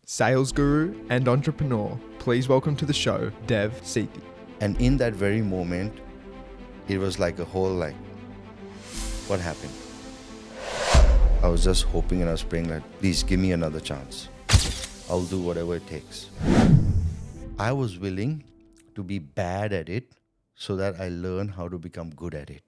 sales guru and entrepreneur. Please welcome to the show, Sethi. And in that very moment, it was like a whole what happened? I was just hoping and I was praying please give me another chance. I'll do whatever it takes. I was willing to be bad at it so that I learn how to become good at it.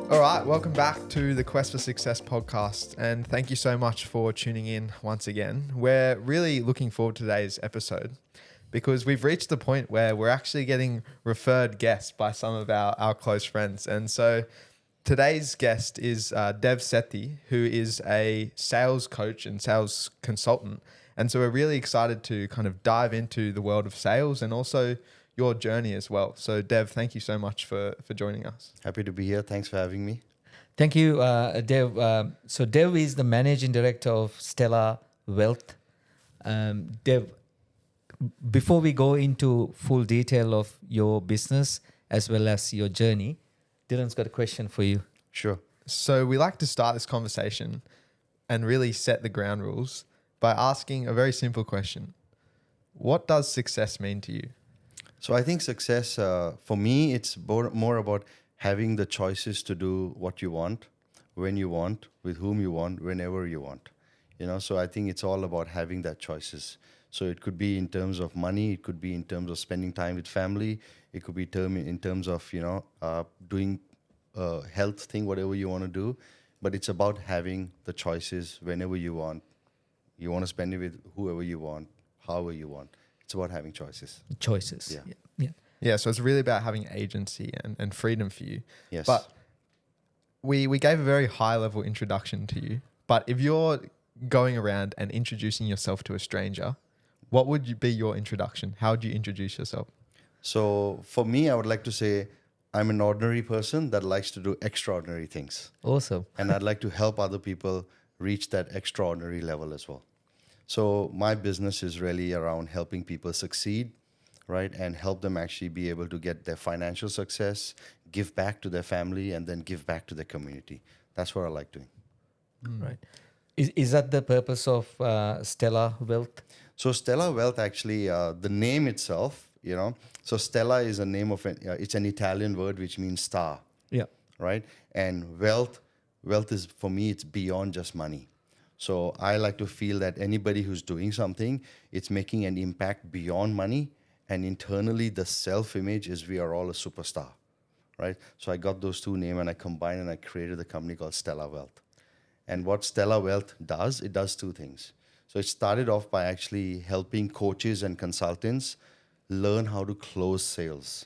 All right, welcome back to the Quest for Success podcast, and thank you so much for tuning in once again. We're really looking forward to today's episode because we've reached the point where we're actually getting referred guests by some of our close friends. And so today's guest is Sethi, who is a sales coach and sales consultant. And so we're really excited to kind of dive into the world of sales and also your journey as well. So Dev, thank you so much for joining us. Happy to be here. Thanks for having me. Thank you, Dev. So Dev is the managing director of Stellar Wealth. Dev, before we go into full detail of your business as well as your journey, Dylan's got a question for you. Sure. So we like to start this conversation and really set the ground rules by asking a very simple question. What does success mean to you? So I think success, for me, it's more about having the choices to do what you want, when you want, with whom you want, whenever you want. So I think it's all about having that choices. So it could be in terms of money, it could be in terms of spending time with family, it could be in terms of, doing a health thing, whatever you want to do. But it's about having the choices whenever you want. You want to spend it with whoever you want, however you want. It's about having choices. Choices. Yeah, so it's really about having agency and freedom for you. Yes. But we gave a very high level introduction to you. But if you're going around and introducing yourself to a stranger, what would be your introduction? How would you introduce yourself? So for me, I would like to say I'm an ordinary person that likes to do extraordinary things. Awesome. And I'd like to help other people reach that extraordinary level as well. So my business is really around helping people succeed, right? And help them actually be able to get their financial success, give back to their family, and then give back to their community. That's what I like doing. Right. Is that the purpose of Stellar Wealth? So Stellar Wealth, actually, the name itself, so Stella is a name of, it's an Italian word which means star. Yeah. Right? And wealth is, for me, it's beyond just money. So I like to feel that anybody who's doing something, it's making an impact beyond money. And internally, the self-image is we are all a superstar, right? So I got those two names and I combined and I created a company called Stellar Wealth. And what Stellar Wealth does, it does two things. So it started off by actually helping coaches and consultants learn how to close sales.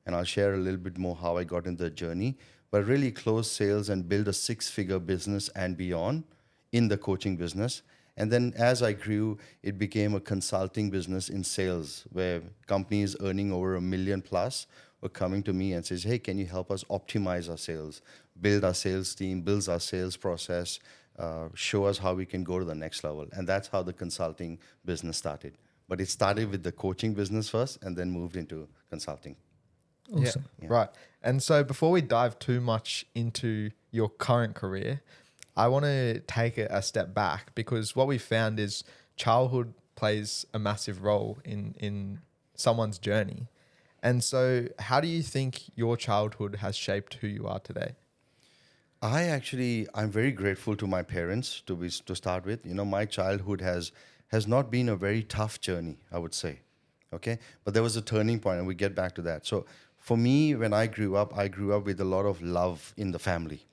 And I'll share a little bit more how I got into the journey, but really close sales and build a 6-figure business and beyond in the coaching business. And then as I grew, it became a consulting business in sales where companies earning over $1 million plus were coming to me and says, hey, can you help us optimize our sales, build our sales team, build our sales process, show us how we can go to the next level. And that's how the consulting business started. But it started with the coaching business first and then moved into consulting. Awesome. Yeah. Right. And so before we dive too much into your current career, I want to take a step back because what we found is childhood plays a massive role in someone's journey. And so how do you think your childhood has shaped who you are today? I'm very grateful to my parents to start with. My childhood has not been a very tough journey, I would say. Okay. But there was a turning point and we get back to that. So for me, when I grew up with a lot of love in the family.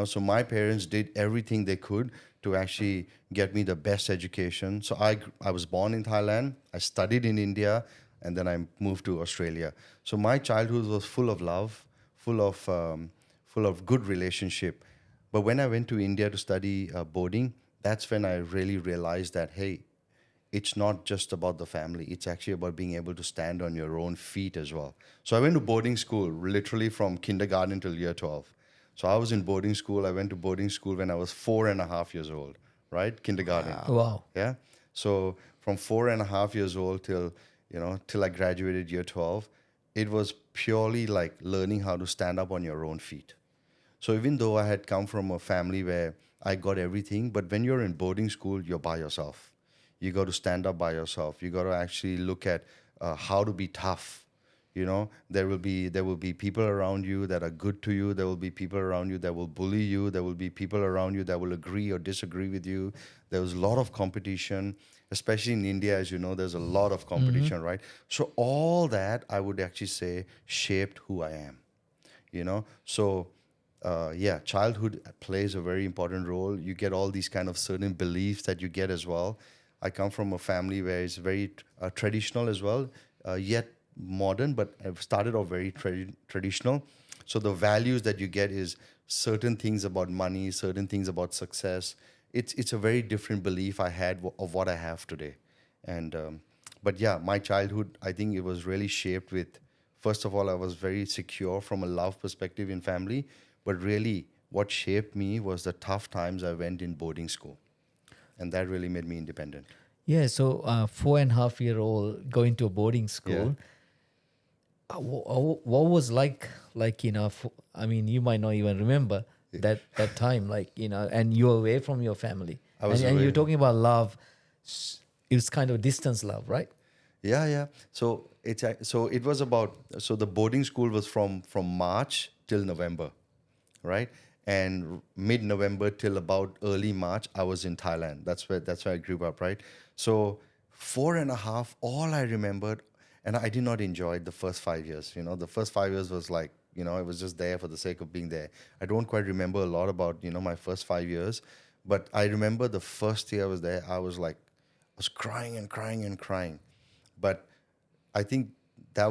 So my parents did everything they could to actually get me the best education. So I was born in Thailand, I studied in India, and then I moved to Australia. So my childhood was full of love, full of good relationship. But when I went to India to study boarding, that's when I really realized that, hey, it's not just about the family. It's actually about being able to stand on your own feet as well. So I went to boarding school, literally from kindergarten till year 12. So I was in boarding school. I went to boarding school when I was 4.5 years old, right? Kindergarten. Wow. Yeah. So from 4.5 years old till I graduated year 12, it was purely like learning how to stand up on your own feet. So even though I had come from a family where I got everything, but when you're in boarding school, you're by yourself. You got to stand up by yourself. You got to actually look at how to be tough. There will be people around you that are good to you. There will be people around you that will bully you. There will be people around you that will agree or disagree with you. There was a lot of competition, especially in India, as you know. There's a lot of competition, right? So all that I would actually say shaped who I am. So yeah, childhood plays a very important role. You get all these kind of certain beliefs that you get as well. I come from a family where it's very traditional as well, yet modern, but I've started off very traditional. So the values that you get is certain things about money, certain things about success. It's a very different belief I had of what I have today. And but yeah, my childhood, I think it was really shaped with, first of all, I was very secure from a love perspective in family, but really what shaped me was the tough times I went in boarding school. And that really made me independent. Yeah, so 4.5-year-old going to a boarding school. Yeah. What was I mean, you might not even remember that time, and you're away from your family. I was and away. you're talking about love. It was kind of distance love, right? Yeah, yeah. So it was about, so the boarding school was from March till November, right? And mid-November till about early March, I was in Thailand. That's where I grew up, right? So 4.5, all I remembered, and I did not enjoy the first 5 years. The first 5 years was like, it was just there for the sake of being there. I don't quite remember a lot about, my first 5 years, but I remember the first year I was there, I was crying and crying and crying. But I think I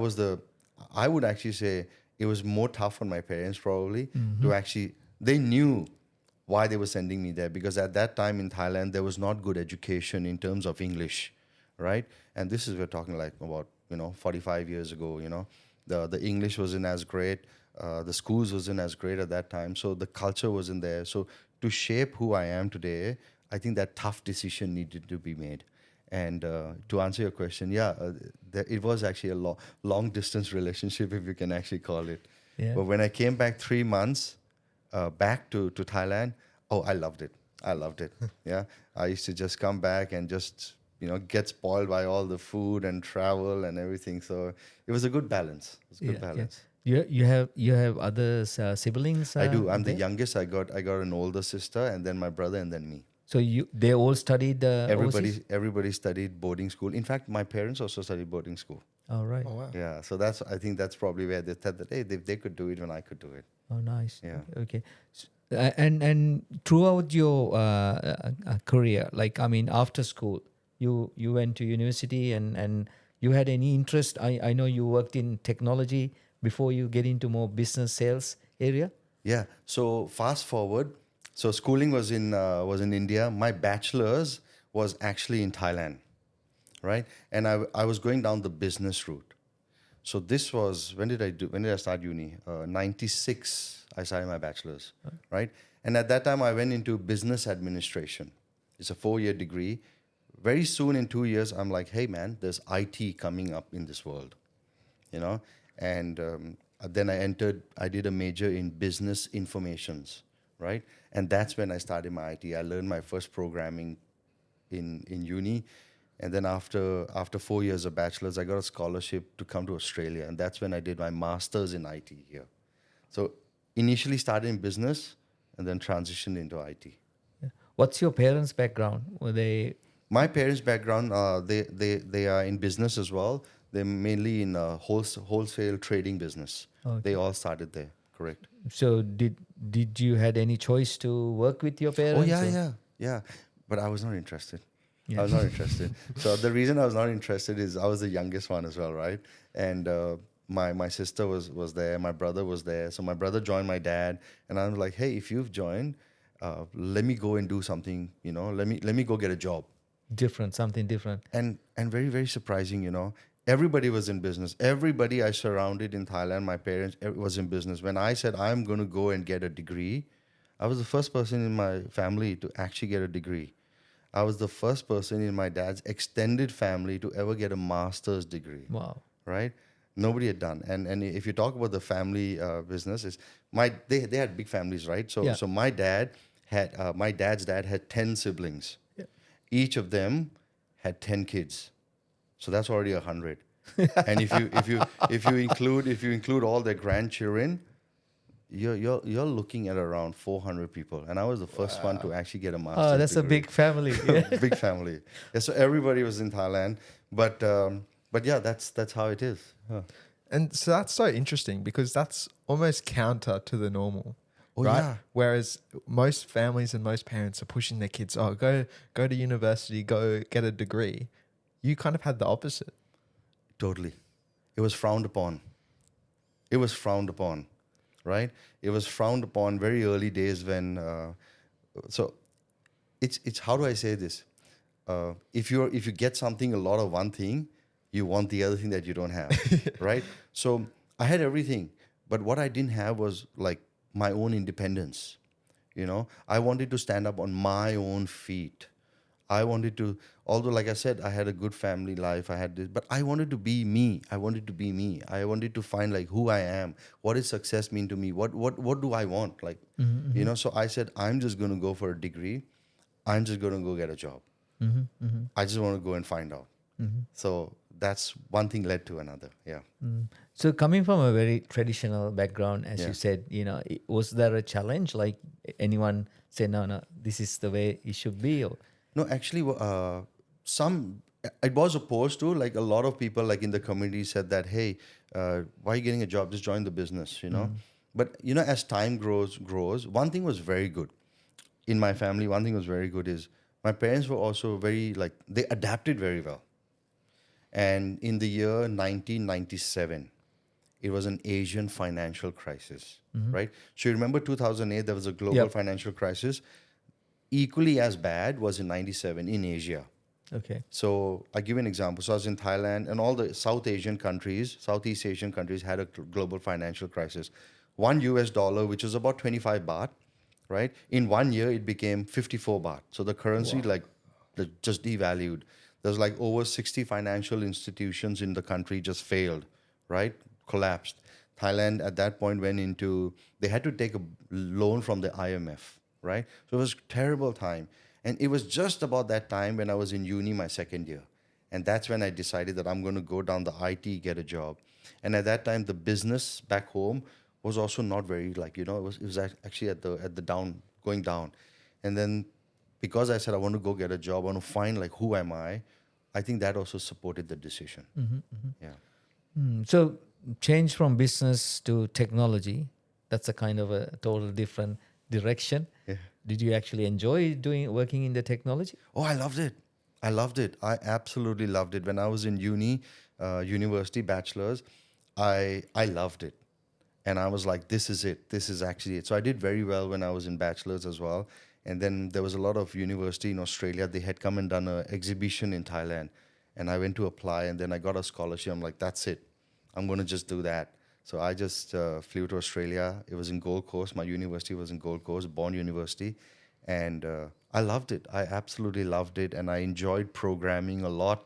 would actually say it was more tough on my parents probably to actually, they knew why they were sending me there, because at that time in Thailand, there was not good education in terms of English, right? And this is, we're talking like about, 45 years ago, the English wasn't as great. The schools wasn't as great at that time. So the culture wasn't there. So to shape who I am today, I think that tough decision needed to be made. And to answer your question, yeah, it was actually a long distance relationship, if you can actually call it. Yeah. But when I came back 3 months back to Thailand, oh, I loved it. I loved it. Yeah, I used to just come back and just get spoiled by all the food and travel and everything. So it was a good balance. It was a good balance. You have other siblings? I do. I'm the there? youngest. I got an older sister, and then my brother, and then me. So they all studied overseas? Everybody studied boarding school. In fact, my parents also studied boarding school. All right. Oh, wow. Yeah, so I think that's probably where they said that, hey, they could do it when I could do it. Oh, nice. Yeah. Okay. And throughout your career, after school, you went to university and you had any interest? I know you worked in technology before you get into more business sales area. Yeah. So fast forward. So schooling was in India. My bachelor's was actually in Thailand, right? And I was going down the business route. So this was, when did I start uni? 96, I started my bachelor's, right? And at that time, I went into business administration. It's a 4-year degree. Very soon, in 2 years, I'm like, hey, man, there's IT coming up in this world, And then I did a major in business informations, right? And that's when I started my IT. I learned my first programming in uni. And then after 4 years of bachelor's, I got a scholarship to come to Australia. And that's when I did my master's in IT here. So initially started in business and then transitioned into IT. Yeah. What's your parents' background? Were they... My parents' background, they are in business as well. They're mainly in wholesale trading business. Okay. They all started there, correct. So did you had any choice to work with your parents? Oh, yeah. But I was not interested. Yeah. I was not interested. So the reason I was not interested is I was the youngest one as well, right? And my sister was there, my brother was there. So my brother joined my dad, and I was like, hey, if you've joined, let me go and do something, let me go get a job. Something different. And very, very surprising, everybody was in business. Everybody I surrounded in Thailand, my parents, was in business. When I said I'm going to go and get a degree, I was the first person in my family to actually get a degree. I was the first person in my dad's extended family to ever get a master's degree. Wow. Right? Nobody had done. And if you talk about the family business, they had big families, right? So Yeah. so my dad's dad had 10 siblings. Yeah. Each of them had 10 kids. So that's already 100. And if you include all their grandchildren, you're looking at around 400 people. And I was the first one to actually get a master's Oh, that's a degree. big family. Yeah. Big family. Yeah, so everybody was in Thailand, but yeah, that's how it is. Huh. And so that's so interesting because that's almost counter to the normal. Oh, right? yeah. Whereas most families and most parents are pushing their kids, oh, go to university, go get a degree. You kind of had the opposite. Totally. It was frowned upon. It was frowned upon, right? It was frowned upon very early days when. So, it's how do I say this? If you get something a lot of one thing, you want the other thing that you don't have, right? So I had everything, but what I didn't have was like my own independence. You know, I wanted to stand up on my own feet. I wanted to, although like I said, I had a good family life, I had this, but I wanted to be me. I wanted to be me. I wanted to find like who I am. What does success mean to me? What do I want? Like, you know, so I said, I'm just going to go for a degree. I'm just going to go get a job. I just want to go and find out. So that's one thing led to another. Yeah. So coming from a very traditional background, as Yeah. you said, you know, was there a challenge? Like anyone say, no, this is the way it should be? Or No, actually, it was opposed to, like a lot of people like in the community said that, hey, why are you getting a job? Just join the business, you know. But you know, as time grows, one thing was very good in my family. One thing was very good is my parents were also very like they adapted very well. And in the year 1997, it was an Asian financial crisis, right? So you remember 2008, there was a global Yep. financial crisis. Equally as bad was in 97 in Asia. okay, So I give an example. So I was in Thailand and all the Southeast Asian countries had a global financial crisis. $1, which is about 25 baht, right? In 1 year, it became 54 baht. So the currency just devalued. There's like over 60 financial institutions in the country just failed, right? Collapsed. Thailand at that point they had to take a loan from the IMF, right? So it was a terrible time. And it was just about that time when I was in uni my second year. And that's when I decided that I'm going to go down the IT, get a job. And at that time, the business back home was also not very like, you know, it was actually at the going down. And then because I said I want to go get a job, I want to find like who am I think that also supported the decision. Yeah. So change from business to technology, that's a kind of a total different direction. Yeah. Did you actually enjoy working in the technology? Oh, I loved it. I absolutely loved it. When I was in university bachelor's, I loved it. And I was like, this is it. This is actually it. So I did very well when I was in bachelor's as well. And then there was a lot of university in Australia. They had come and done an exhibition in Thailand. And I went to apply and then I got a scholarship. I'm like, that's it. I'm going to just do that. So I just flew to Australia. It was in Gold Coast. My university was in Gold Coast, Bond University. And I loved it. I absolutely loved it. And I enjoyed programming a lot.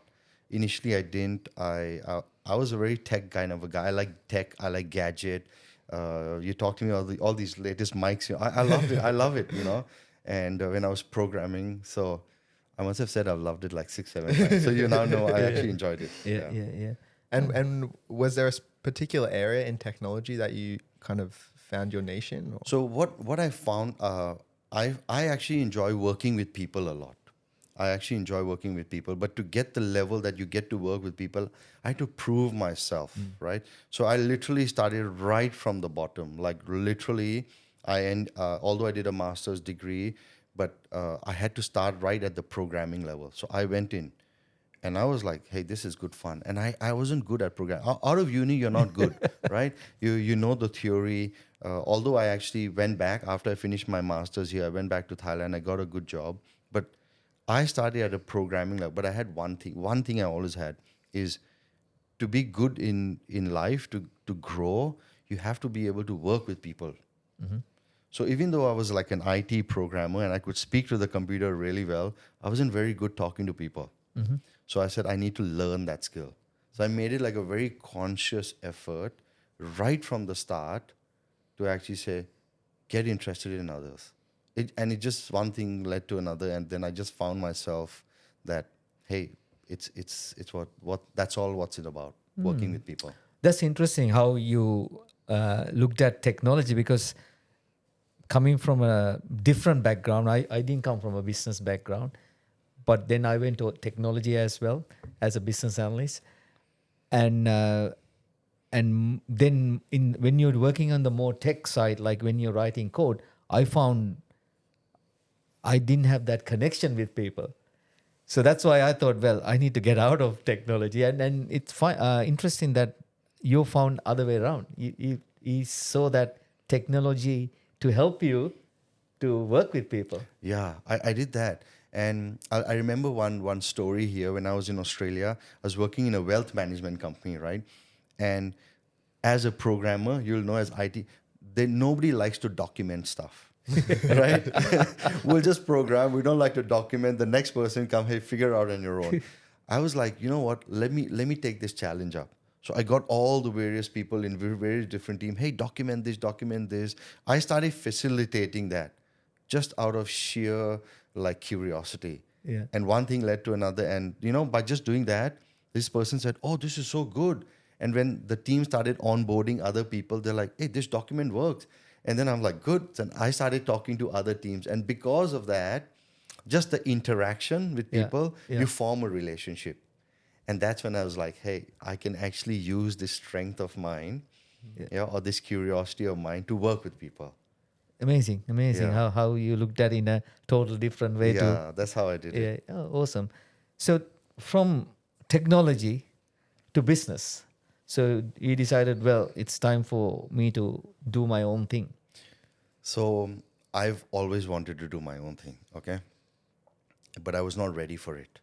Initially, I didn't. I was a very tech kind of a guy. I like tech. I like gadget. You talk to me all these latest mics. You know, I loved it. I love it, you know. And when I was programming, so I must have said I've loved it like 6-7 times. So you now know I actually enjoyed it. Yeah. And was there a particular area in technology that you kind of found your niche in? Or? So what I found, I actually enjoy working with people a lot. I actually enjoy working with people, but to get the level that you get to work with people, I had to prove myself, right? So I literally started right from the bottom. Like literally, although I did a master's degree, but I had to start right at the programming level. So I went in. And I was like, hey, this is good fun. And I wasn't good at programming. Out of uni, you're not good, right? You know the theory. Although I actually went back after I finished my master's here, I went back to Thailand. I got a good job. But I started at a programming level. But I had one thing. One thing I always had is to be good in life, to grow, you have to be able to work with people. So even though I was like an IT programmer and I could speak to the computer really well, I wasn't very good talking to people. So I said, I need to learn that skill. So I made it like a very conscious effort right from the start to actually say, get interested in others. And it just one thing led to another, and then I just found myself that, hey, it's what that's all what's it about, working with people. That's interesting how you looked at technology, because coming from a different background, I didn't come from a business background, but then I went to technology as well as a business analyst. And then when you're working on the more tech side, like when you're writing code, I found I didn't have that connection with people. So that's why I thought, well, I need to get out of technology. And it's interesting that you found other way around. You saw that technology to help you to work with people. Yeah, I did that. And I remember one story here when I was in Australia. I was working in a wealth management company, right? And as a programmer, you'll know as IT, nobody likes to document stuff, right? We'll just program. We don't like to document. The next person come, hey, figure out on your own. I was like, you know what? Let me take this challenge up. So I got all the various people in various different teams. Hey, document this, document this. I started facilitating that just out of sheer like curiosity. Yeah. And one thing led to another. And, by just doing that, this person said, oh, this is so good. And when the team started onboarding other people, they're like, hey, this document works. And then I'm like, good. And I started talking to other teams. And because of that, just the interaction with people, you form a relationship. And that's when I was like, hey, I can actually use this strength of mine, or this curiosity of mine to work with people. Amazing Yeah. how you looked at it in a total different way. Yeah, that's how I did it. Yeah, oh, awesome. So from technology to business, so you decided, well, it's time for me to do my own thing. So I've always wanted to do my own thing, okay? But I was not ready for it.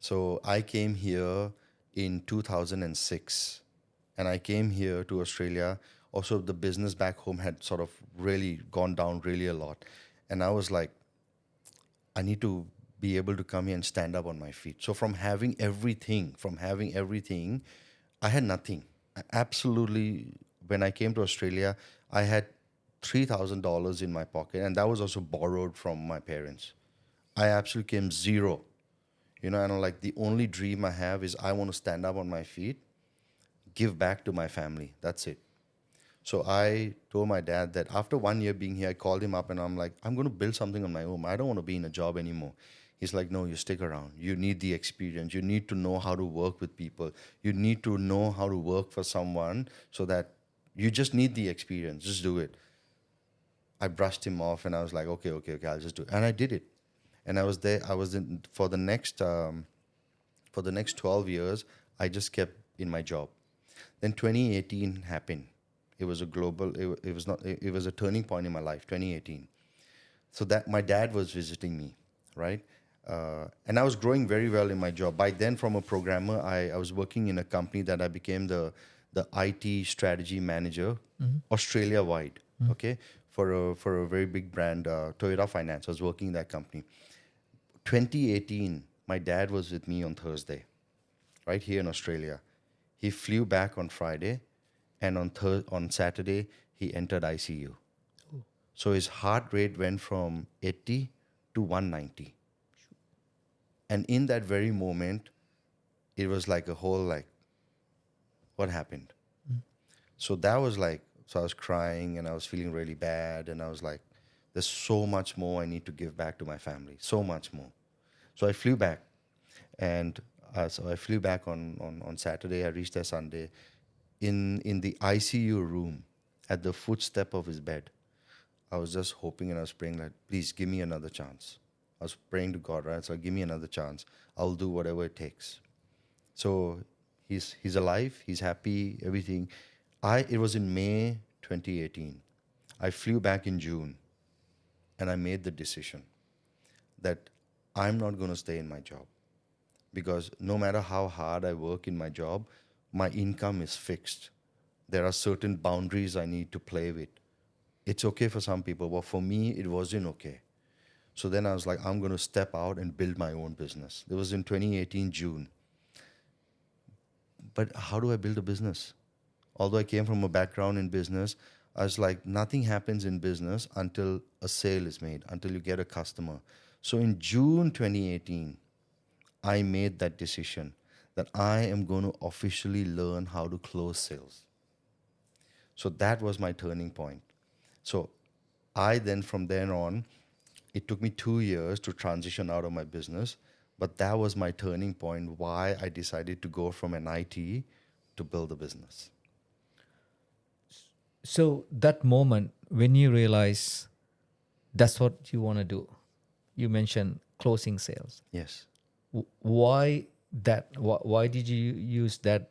So I came here in 2006, and I came here to Australia. Also, the business back home had sort of really gone down really a lot. And I was like, I need to be able to come here and stand up on my feet. So from having everything, I had nothing. Absolutely, when I came to Australia, I had $3,000 in my pocket, and that was also borrowed from my parents. I absolutely came zero. And I'm like, the only dream I have is I want to stand up on my feet, give back to my family. That's it. So I told my dad that after 1 year being here, I called him up and I'm like, I'm going to build something on my own. I don't want to be in a job anymore. He's like, no, you stick around. You need the experience. You need to know how to work with people. You need to know how to work for someone, so that you just need the experience. Just do it. I brushed him off and I was like, okay, I'll just do it. And I did it. And I was there. I was in for the next 12 years. I just kept in my job. Then 2018 happened. It was a global. It was not. It was a turning point in my life. 2018. So that my dad was visiting me, right? And I was growing very well in my job. By then, from a programmer, I was working in a company that I became the IT strategy manager, Australia wide. Okay, for a very big brand, Toyota Finance. I was working in that company. 2018, my dad was with me on Thursday, right here in Australia. He flew back on Friday, and on Saturday, he entered ICU. So his heart rate went from 80 to 190. And in that very moment, it was like a whole, like, what happened? So that was like, so I was crying and I was feeling really bad. And I was like, there's so much more I need to give back to my family, so much more. So I flew back. And so I flew back on Saturday. I reached there Sunday. In the ICU room, at the footstep of his bed, I was just hoping and I was praying, like, please give me another chance. I was praying to God, right? So give me another chance. I'll do whatever it takes. So he's alive. He's happy. Everything. It was in May 2018. I flew back in June, and I made the decision that I'm not going to stay in my job, because no matter how hard I work in my job, my income is fixed. There are certain boundaries I need to play with. it's okay for some people, but for me, it wasn't okay. So then I was like, I'm going to step out and build my own business. It was in 2018, June. But how do I build a business? Although I came from a background in business, I was like, nothing happens in business until a sale is made, until you get a customer. So in June 2018, I made that decision that I am going to officially learn how to close sales. So that was my turning point. So I then, from then on, it took me 2 years to transition out of my business, but that was my turning point why I decided to go from an IT to build a business. So that moment when you realize that's what you want to do, you mentioned closing sales. Yes. Why that? Why did you use that?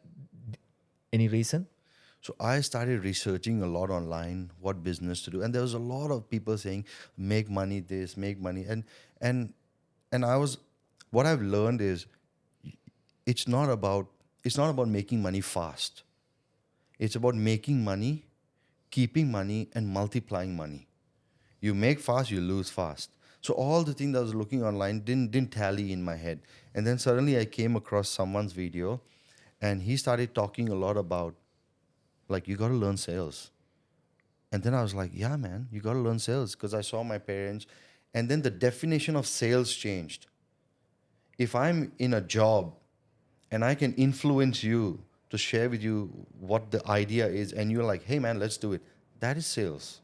Any reason? So I started researching a lot online what business to do, and there was a lot of people saying make money this, make money, and I was, what I've learned is it's not about making money fast. It's about making money, keeping money, and multiplying money. You make fast, you lose fast. So all the things that I was looking online didn't tally in my head, and then suddenly I came across someone's video, and he started talking a lot about, like, you got to learn sales. And then I was like, yeah, man, you got to learn sales, because I saw my parents. And then the definition of sales changed. If I'm in a job and I can influence you to share with you what the idea is, and you're like, hey, man, let's do it, that is sales,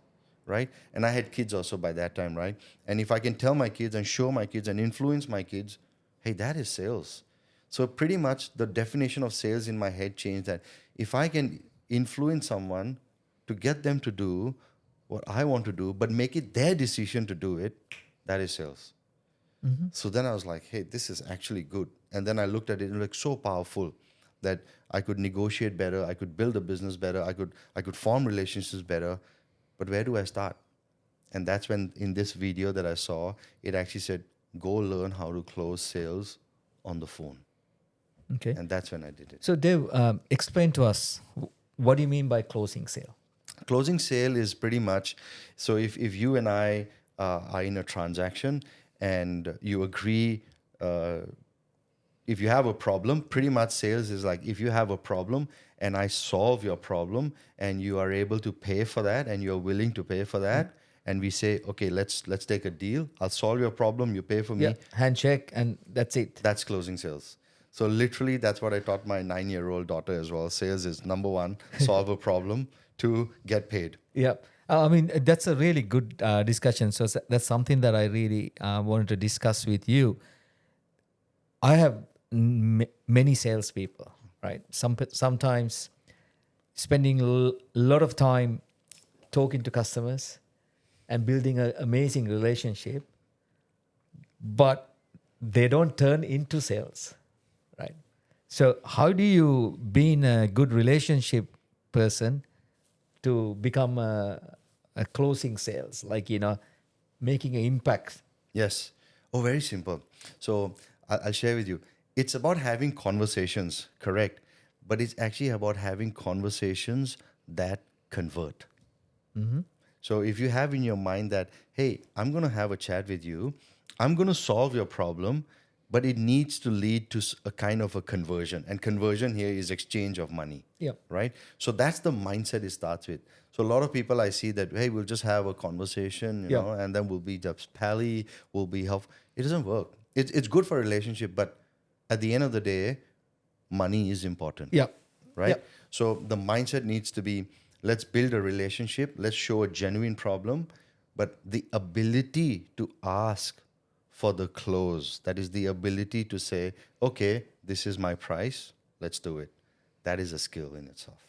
right? And I had kids also by that time, right? And if I can tell my kids and show my kids and influence my kids, hey, that is sales. So pretty much the definition of sales in my head changed, that if I can influence someone to get them to do what I want to do, but make it their decision to do it, that is sales. So then I was like, hey, this is actually good. And then I looked at it and like so powerful that I could negotiate better, I could build a business better, I could form relationships better. But where do I start? And that's when in this video that I saw, it actually said, go learn how to close sales on the phone. Okay. And that's when I did it. So Dev, explain to us, what do you mean by closing sale? Closing sale is pretty much, so if you and I are in a transaction and you agree, if you have a problem, pretty much sales is like, if you have a problem and I solve your problem and you are able to pay for that and you're willing to pay for that, and we say, okay, let's take a deal. I'll solve your problem, you pay for me. Yeah, handshake, and that's it. That's closing sales. So literally, that's what I taught my 9-year-old daughter as well. Sales is number one, solve a problem. 2, get paid. Yeah. I mean, that's a really good discussion. So that's something that I really wanted to discuss with you. I have many salespeople, right? Sometimes spending a lot of time talking to customers and building an amazing relationship, but they don't turn into sales, right? So how do you, being a good relationship person, to become a closing sales, like, making an impact? Yes. Oh, very simple. So I'll share with you. It's about having conversations, correct? But it's actually about having conversations that convert. So if you have in your mind that, hey, I'm going to have a chat with you, I'm going to solve your problem, but it needs to lead to a kind of a conversion. And conversion here is exchange of money. Yep. Right? So that's the mindset it starts with. So a lot of people I see that, hey, we'll just have a conversation, you know, and then we'll be just pally, we'll be helpful. It doesn't work. It's good for a relationship, but at the end of the day, money is important. Yeah. Right? Yep. So the mindset needs to be, let's build a relationship, let's show a genuine problem, but the ability to ask for the close, that is the ability to say, okay, this is my price, let's do it. That is a skill in itself.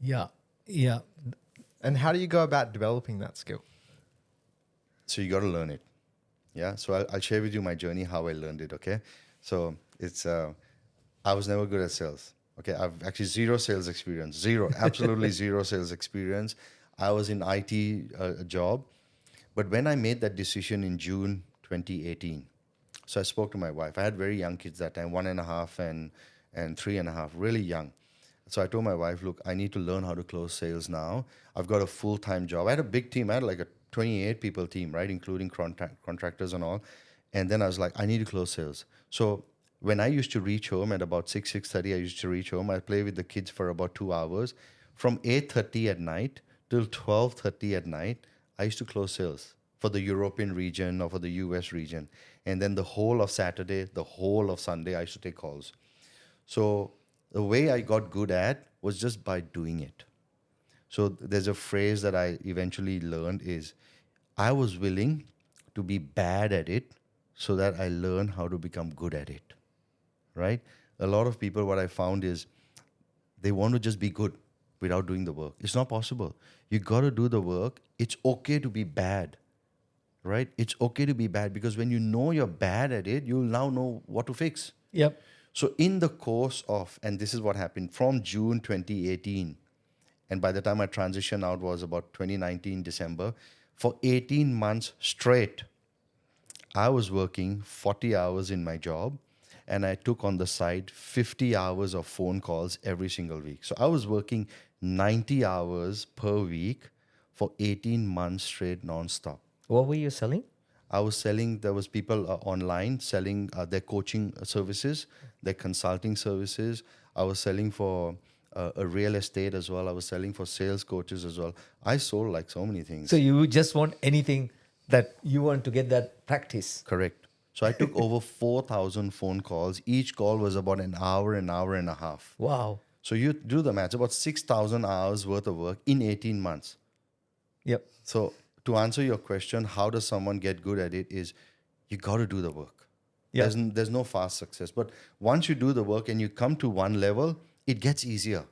Yeah. Yeah. And how do you go about developing that skill? So you got to learn it. Yeah. So I'll share with you my journey, how I learned it. Okay. So it's, I was never good at sales. Okay. I've actually zero sales experience, absolutely zero sales experience. I was in IT job. But when I made that decision in June 2018, so I spoke to my wife. I had very young kids that time, 1.5 and 3.5, really young. So I told my wife, look, I need to learn how to close sales now. I've got a full-time job. I had a big team. I had like a 28 people team, right? Including contractors and all. And then I was like, I need to close sales. So when I used to reach home at about 6:30, I used to reach home. I play with the kids for about 2 hours. From 8:30 at night till 12:30 at night, I used to close sales for the European region or for the US region. And then the whole of Saturday, the whole of Sunday, I used to take calls. So the way I got good at was just by doing it. So there's a phrase that I eventually learned is I was willing to be bad at it so that I learn how to become good at it. Right? A lot of people, what I found is they want to just be good without doing the work. It's not possible. You got to do the work. It's okay to be bad. Right? It's okay to be bad because when you know you're bad at it, you'll now know what to fix. Yep. So in the course of, and this is what happened from June 2018, and by the time I transitioned out was about 2019 December, for 18 months straight, I was working 40 hours in my job, and I took on the side 50 hours of phone calls every single week. So I was working 90 hours per week for 18 months straight nonstop. What were you selling? I was selling, there was people online selling their coaching services, their consulting services. I was selling for a real estate as well. I was selling for sales coaches as well. I sold like so many things. So you just want anything that you want to get that practice. Correct. So I took over 4,000 phone calls. Each call was about an hour and a half. Wow. So you do the math, about 6,000 hours worth of work in 18 months. Yep. So to answer your question, how does someone get good at it is you got to do the work. Yeah. There's no fast success. But once you do the work and you come to one level, it gets easier.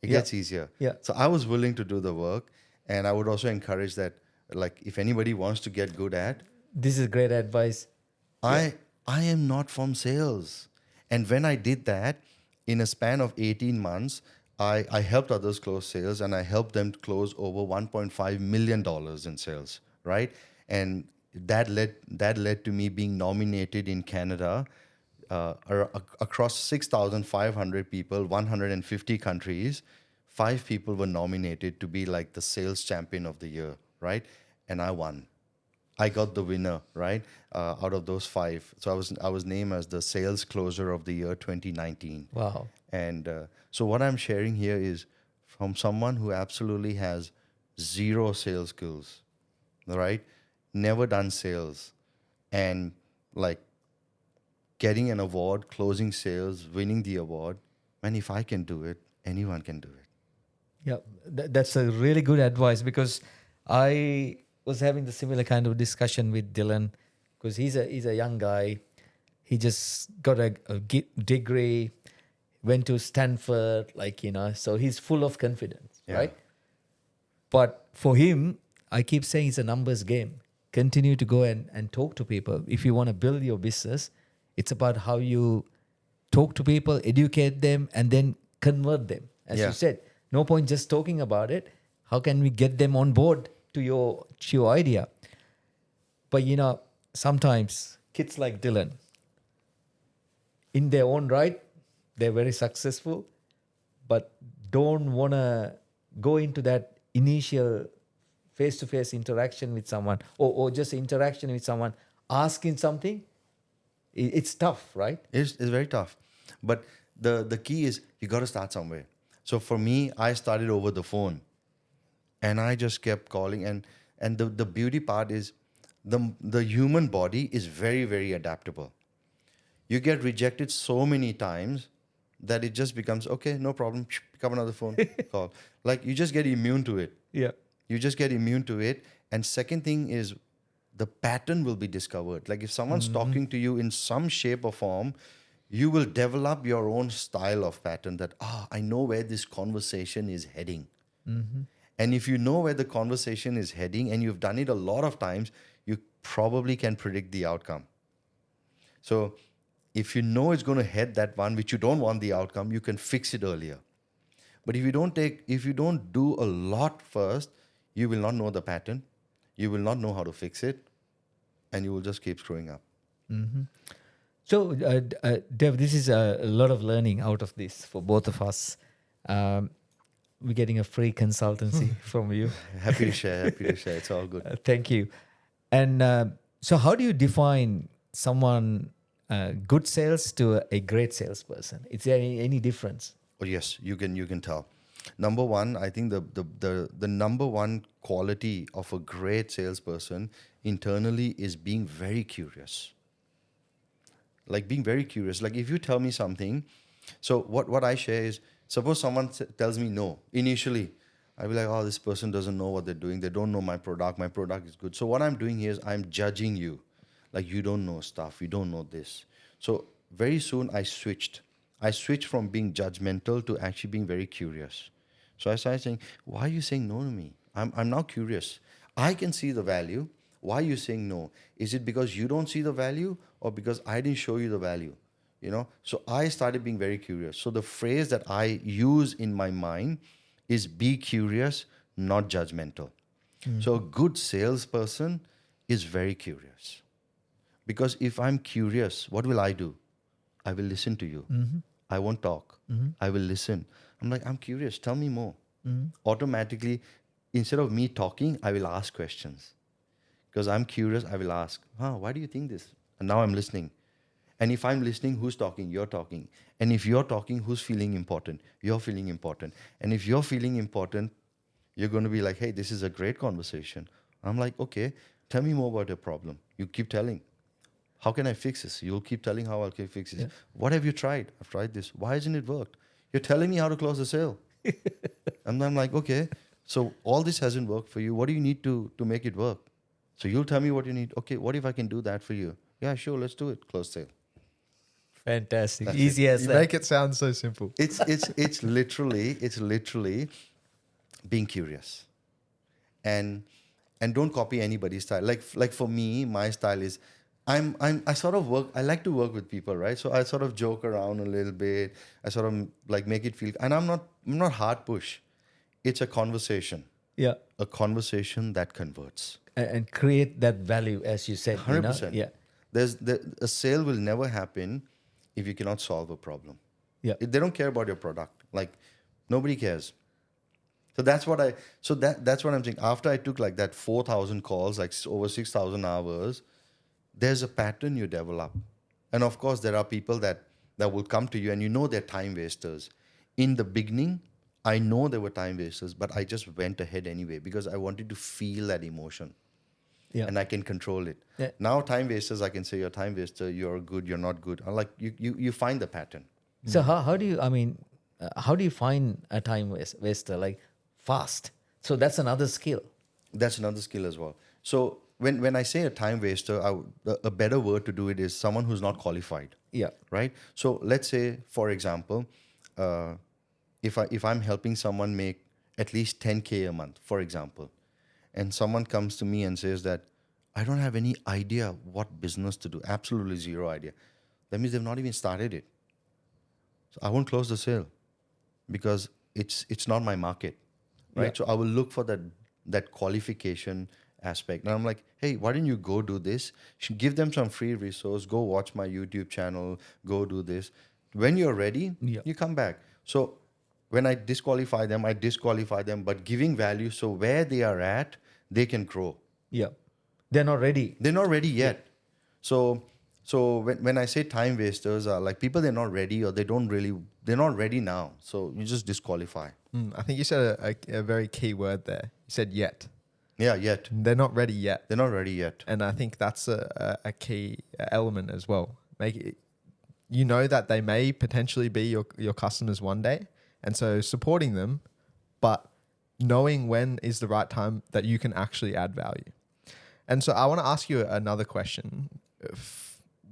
It gets easier. Yeah. So I was willing to do the work. And I would also encourage that, like, if anybody wants to get good at, This is great advice. I am not from sales. And when I did that, in a span of 18 months, I helped others close sales and I helped them to close over $1.5 million in sales, right? And that led to me being nominated in Canada across 6,500 people, 150 countries. 5 people were nominated to be like the sales champion of the year, right? And I won. I got the winner, right? Out of those 5. So I was named as the sales closer of the year 2019. Wow. And so what I'm sharing here is from someone who absolutely has zero sales skills, right? Never done sales, and like getting an award, closing sales, winning the award. Man, if I can do it, anyone can do it. Yeah, that's a really good advice because I was having the similar kind of discussion with Dylan because he's a young guy. He just got a degree, went to Stanford, so he's full of confidence, Yeah. right? But for him, I keep saying it's a numbers game. Continue to go and talk to people. If you want to build your business, it's about how you talk to people, educate them, and then convert them. As Yeah. you said, no point just talking about it. How can we get them on board to your idea? But sometimes kids like Dylan, in their own right, they're very successful, but don't want to go into that initial face-to-face interaction with someone or just interaction with someone asking something. It's tough, right? It's very tough. But the key is you got to start somewhere. So for me, I started over the phone and I just kept calling. And the beauty part is the human body is very, very adaptable. You get rejected so many times that it just becomes, okay, no problem, pick up another phone call. Like you just get immune to it. Yeah. You just get immune to it. And second thing is the pattern will be discovered. Like if someone's talking to you in some shape or form, you will develop your own style of pattern that, I know where this conversation is heading. Mm-hmm. And if you know where the conversation is heading and you've done it a lot of times, you probably can predict the outcome. So if you know it's going to head that one which you don't want the outcome, you can fix it earlier. But if you don't do a lot first, you will not know the pattern. You will not know how to fix it. And you will just keep screwing up. Mm-hmm. So, Dev, this is a lot of learning out of this for both of us. We're getting a free consultancy from you. Happy to share. Happy to share. It's all good. Thank you. And so, how do you define someone good sales to a great salesperson? Is there any difference? Oh yes, you can tell. Number one, I think the number one quality of a great salesperson internally is being very curious. Like being very curious. Like if you tell me something, so what I share is, suppose someone tells me no initially, I'll be like, oh, this person doesn't know what they're doing. They don't know my product. My product is good. So what I'm doing here is I'm judging you. Like you don't know stuff. You don't know this. So very soon I switched. I switched from being judgmental to actually being very curious. So I started saying, why are you saying no to me? I'm now curious. I can see the value. Why are you saying no? Is it because you don't see the value or because I didn't show you the value? You know? So I started being very curious. So the phrase that I use in my mind is be curious, not judgmental. So a good salesperson is very curious. Because if I'm curious, what will I do? I will listen to you. I won't talk. I will listen. I'm like, I'm curious. Tell me more. Automatically, instead of me talking, I will ask questions. Because I'm curious, I will ask, why do you think this? And now I'm listening. And if I'm listening, who's talking? You're talking. And if you're talking, who's feeling important? You're feeling important. And if you're feeling important, you're going to be like, hey, this is a great conversation. I'm like, okay, tell me more about your problem. You keep telling. How can I fix this? You'll keep telling how I can fix this. Yeah. What have you tried? I've tried this. Why hasn't it worked? You're telling me how to close the sale. And I'm like, okay, so all this hasn't worked for you. What do you need to make it work? So you'll tell me what you need. Okay, what if I can do that for you? Yeah, sure, let's do it. Close sale. Fantastic. That's Easy as You that. make it sound so simple. It's literally being curious. And don't copy anybody's style. Like for me, my style is I sort of work, I like to work with people, right? So I sort of joke around a little bit. I sort of like make it feel, and I'm not hard push. It's a conversation. Yeah. A conversation that converts. And create that value, as you said. 100%. Yeah. A sale will never happen if you cannot solve a problem. Yeah. They don't care about your product. Like nobody cares. So that's what I'm saying. After I took like that 4,000 calls, like over 6,000 hours, there's a pattern you develop. And of course, there are people that will come to you and you know they're time wasters. In the beginning, I know they were time wasters, but I just went ahead anyway because I wanted to feel that emotion. Yeah. And I can control it. Yeah. Now, time wasters, I can say, you're a time waster, you're good, you're not good. I'm like, you find the pattern. So how do you find a time waster, like fast? So that's another skill. That's another skill as well. So when I say a time waster, a better word to do it is someone who's not qualified. Yeah. Right? So let's say, for example, if I'm helping someone make at least 10K a month, for example, and someone comes to me and says that I don't have any idea what business to do, absolutely zero idea. That means they've not even started it. So I won't close the sale because it's not my market, right? Yeah. So I will look for that qualification aspect. And I'm like, hey, why don't you go do this? Give them some free resource. Go watch my YouTube channel. Go do this. When you're ready, you come back. So when I disqualify them, but giving value so where they are at, they can grow. Yeah. They're not ready. They're not ready yet. Yeah. So when I say time wasters are like people they're not ready or they're not ready now. So you just disqualify. I think you said a very key word there. You said yet. Yeah, yet. They're not ready yet. They're not ready yet. And I think that's a key element as well. You know that they may potentially be your customers one day. And so supporting them, but knowing when is the right time that you can actually add value. And so I want to ask you another question.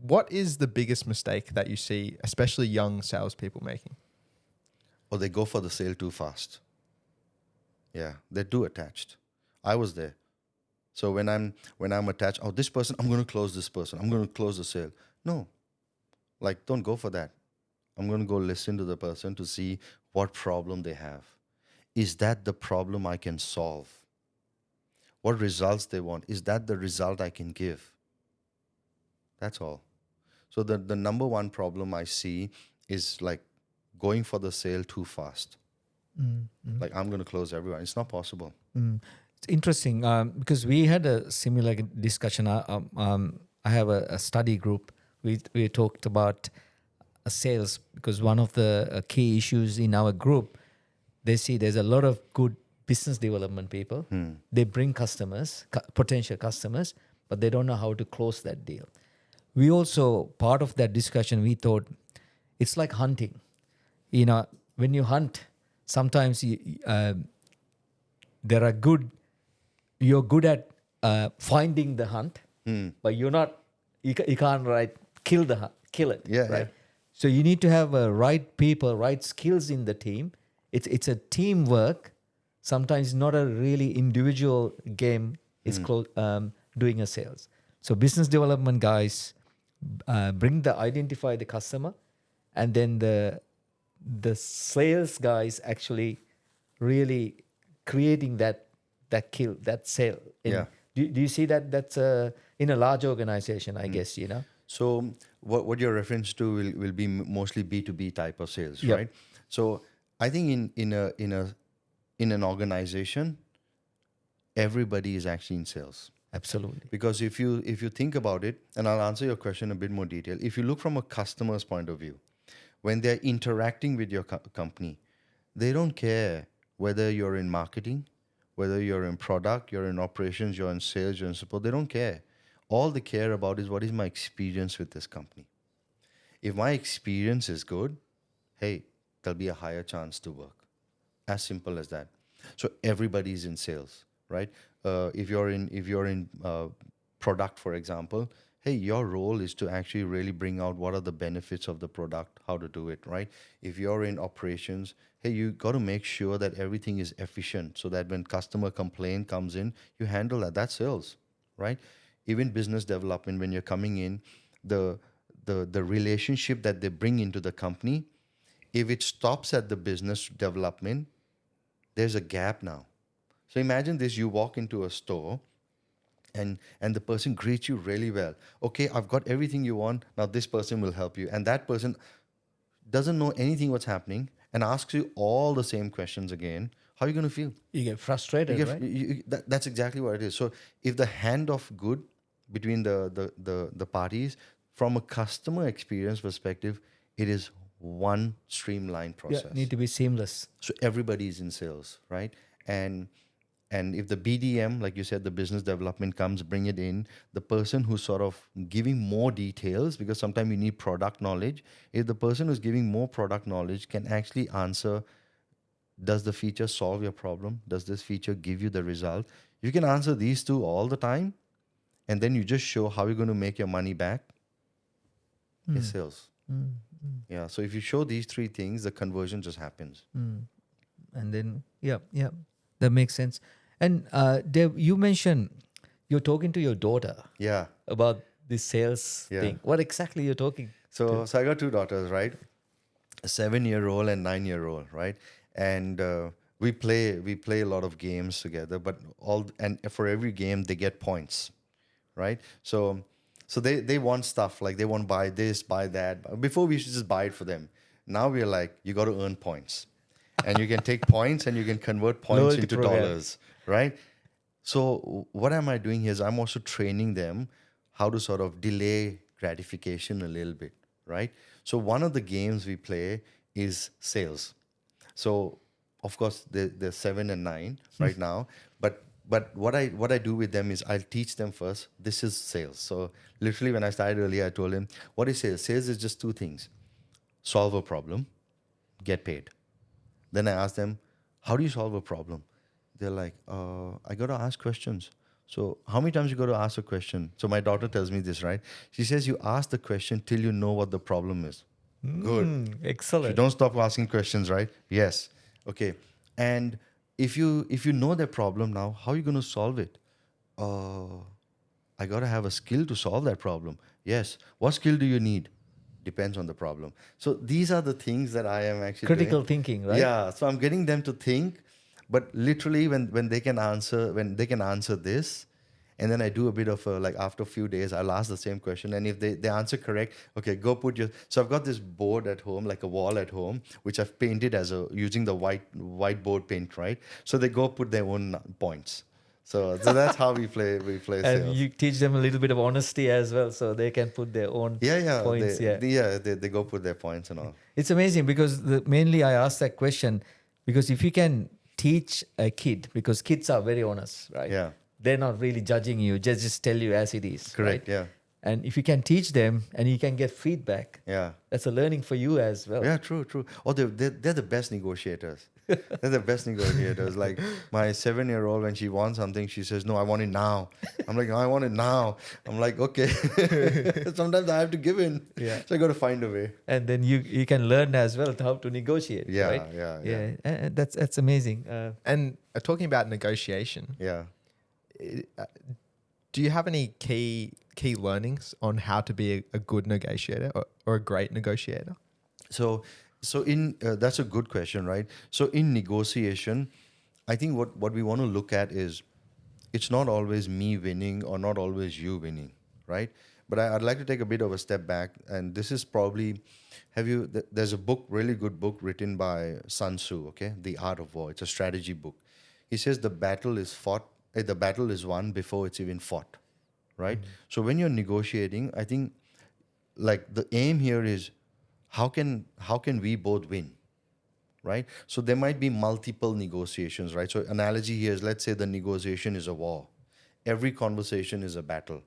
What is the biggest mistake that you see, especially young salespeople making? Or they go for the sale too fast. Yeah, they're too attached. I was there. So when I'm attached, oh, this person, I'm going to close this person. I'm going to close the sale. No, like don't go for that. I'm going to go listen to the person to see what problem they have. Is that the problem I can solve? What results they want? Is that the result I can give? That's all. So the number one problem I see is like going for the sale too fast. Like I'm going to close everyone. It's not possible. It's interesting because we had a similar discussion. I have a study group. We talked about sales because one of the key issues in our group, they see there's a lot of good business development people. They bring customers, potential customers, but they don't know how to close that deal. We also, part of that discussion, we thought it's like hunting. You know, when you hunt, sometimes you're good at finding the hunt, but you can't kill it. Yeah, right? yeah. So you need to have right people, right skills in the team. It's a teamwork. Sometimes not a really individual game. It's doing a sales. So business development guys identify the customer, and then the sales guys actually really creating that sale. Yeah. Do you see that? That's in a large organization, I guess, you know. So what your reference to will be mostly B2B type of sales, Yep. right? So I think in an organization, everybody is actually in sales. Absolutely. Because if you think about it, and I'll answer your question in a bit more detail. If you look from a customer's point of view, when they're interacting with your company, they don't care whether you're in marketing, whether you're in product, you're in operations, you're in sales, you're in support. They don't care. All they care about is what is my experience with this company. If my experience is good, hey, there'll be a higher chance to work. As simple as that. So everybody's in sales, right? If you're in product, for example, hey, your role is to actually really bring out what are the benefits of the product, how to do it, right? If you're in operations, hey, you got to make sure that everything is efficient so that when customer complaint comes in, you handle that. That's sales, right? Even business development, when you're coming in, the relationship that they bring into the company, if it stops at the business development, there's a gap now. So imagine this, you walk into a store and the person greets you really well. Okay, I've got everything you want. Now this person will help you. And that person doesn't know anything what's happening and asks you all the same questions again. How are you going to feel? You get frustrated, right? That's exactly what it is. So if the handoff good between the parties, from a customer experience perspective, it is one streamlined process. Yeah, need to be seamless. So everybody is in sales, right? And if the BDM, like you said, the business development comes, bring it in, the person who's sort of giving more details, because sometimes you need product knowledge. If the person who's giving more product knowledge can actually answer, does the feature solve your problem? Does this feature give you the result? You can answer these two all the time, and then you just show how you're going to make your money back. It's sales. Yeah. So if you show these three things, the conversion just happens. And then, yeah, that makes sense. And Dev, you mentioned you're talking to your daughter Yeah. about this sales thing. What exactly you're talking? So I got two daughters, right? A 7-year-old and 9-year-old, right? And we play a lot of games together, but for every game they get points, right? So they want stuff, like they want to buy this, buy that. Before we used to just buy it for them. Now we're like, you got to earn points. And you can take points and you can convert points Loyalty into program. dollars, right? So what am I doing here is I'm also training them how to sort of delay gratification a little bit, right? So one of the games we play is sales. So of course they're 7 and 9 right now, but what I do with them is I'll teach them first, this is sales. So literally when I started earlier, I told him, what is sales? Sales is just two things: solve a problem, get paid. Then I asked them, how do you solve a problem? They're like, I got to ask questions. So how many times you got to ask a question? So my daughter tells me this, right? She says, you ask the question till you know what the problem is. Good. Excellent. You don't stop asking questions, right? Yes. Okay. And if you know the problem now, how are you going to solve it? I got to have a skill to solve that problem. Yes. What skill do you need? Depends on the problem. So these are the things that I am actually Critical doing. thinking, right? Yeah. So I'm getting them to think, but literally when they can answer this, And then I do a bit of like after a few days, I'll ask the same question. And if they answer correct, okay, go put your. So I've got this board at home, like a wall at home, which I've painted using the whiteboard paint, right? So they go put their own points. So that's how we play And sales. you teach them a little bit of honesty as well, so they can put their own points. They go put their points and all. It's amazing because mainly I asked that question because if you can teach a kid, because kids are very honest, right? Yeah. They're not really judging you, just tell you as it is. Correct. Right? Yeah. And if you can teach them and you can get feedback, Yeah. that's a learning for you as well. Yeah, true. Oh, they're the best negotiators. They're the best negotiators. Like my 7-year-old, when she wants something, she says, "No, I want it now." I'm like, "No, I want it now." I'm like, "Okay." Sometimes I have to give in. Yeah. So I got to find a way. And then you can learn as well how to negotiate. Yeah, right? yeah. And that's amazing. And talking about negotiation, Yeah. do you have any key learnings on how to be a good negotiator or a great negotiator? So in that's a good question, right? So in negotiation, I think what we want to look at is it's not always me winning or not always you winning, right? But I'd like to take a bit of a step back, and this is probably there's a book, really good book written by Sun Tzu, okay? The Art of War. It's a strategy book. He says the battle is won before it's even fought, right? So when you're negotiating, I think like the aim here is how can we both win, right? So there might be multiple negotiations, right? So analogy here is, let's say the negotiation is a war. Every conversation is a battle.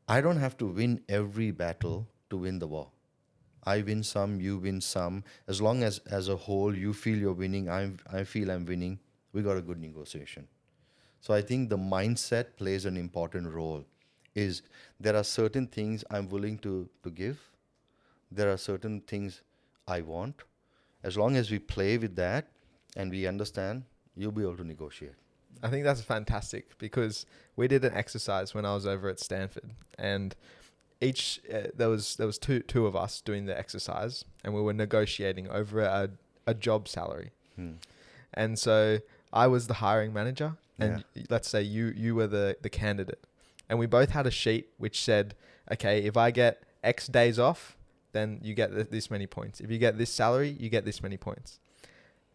I don't have to win every battle to win the war. I win some, you win some. As long as a whole you feel you're winning, I feel I'm winning, we got a good negotiation. So I think the mindset plays an important role. Is there are certain things I'm willing to give. There are certain things I want. As long as we play with that and we understand, you'll be able to negotiate. I think that's fantastic because we did an exercise when I was over at Stanford, and there was two of us doing the exercise, and we were negotiating over a job salary. And so I was the hiring manager, and let's say you were the candidate, and we both had a sheet which said, okay, if I get X days off, then you get this many points. If you get this salary, you get this many points.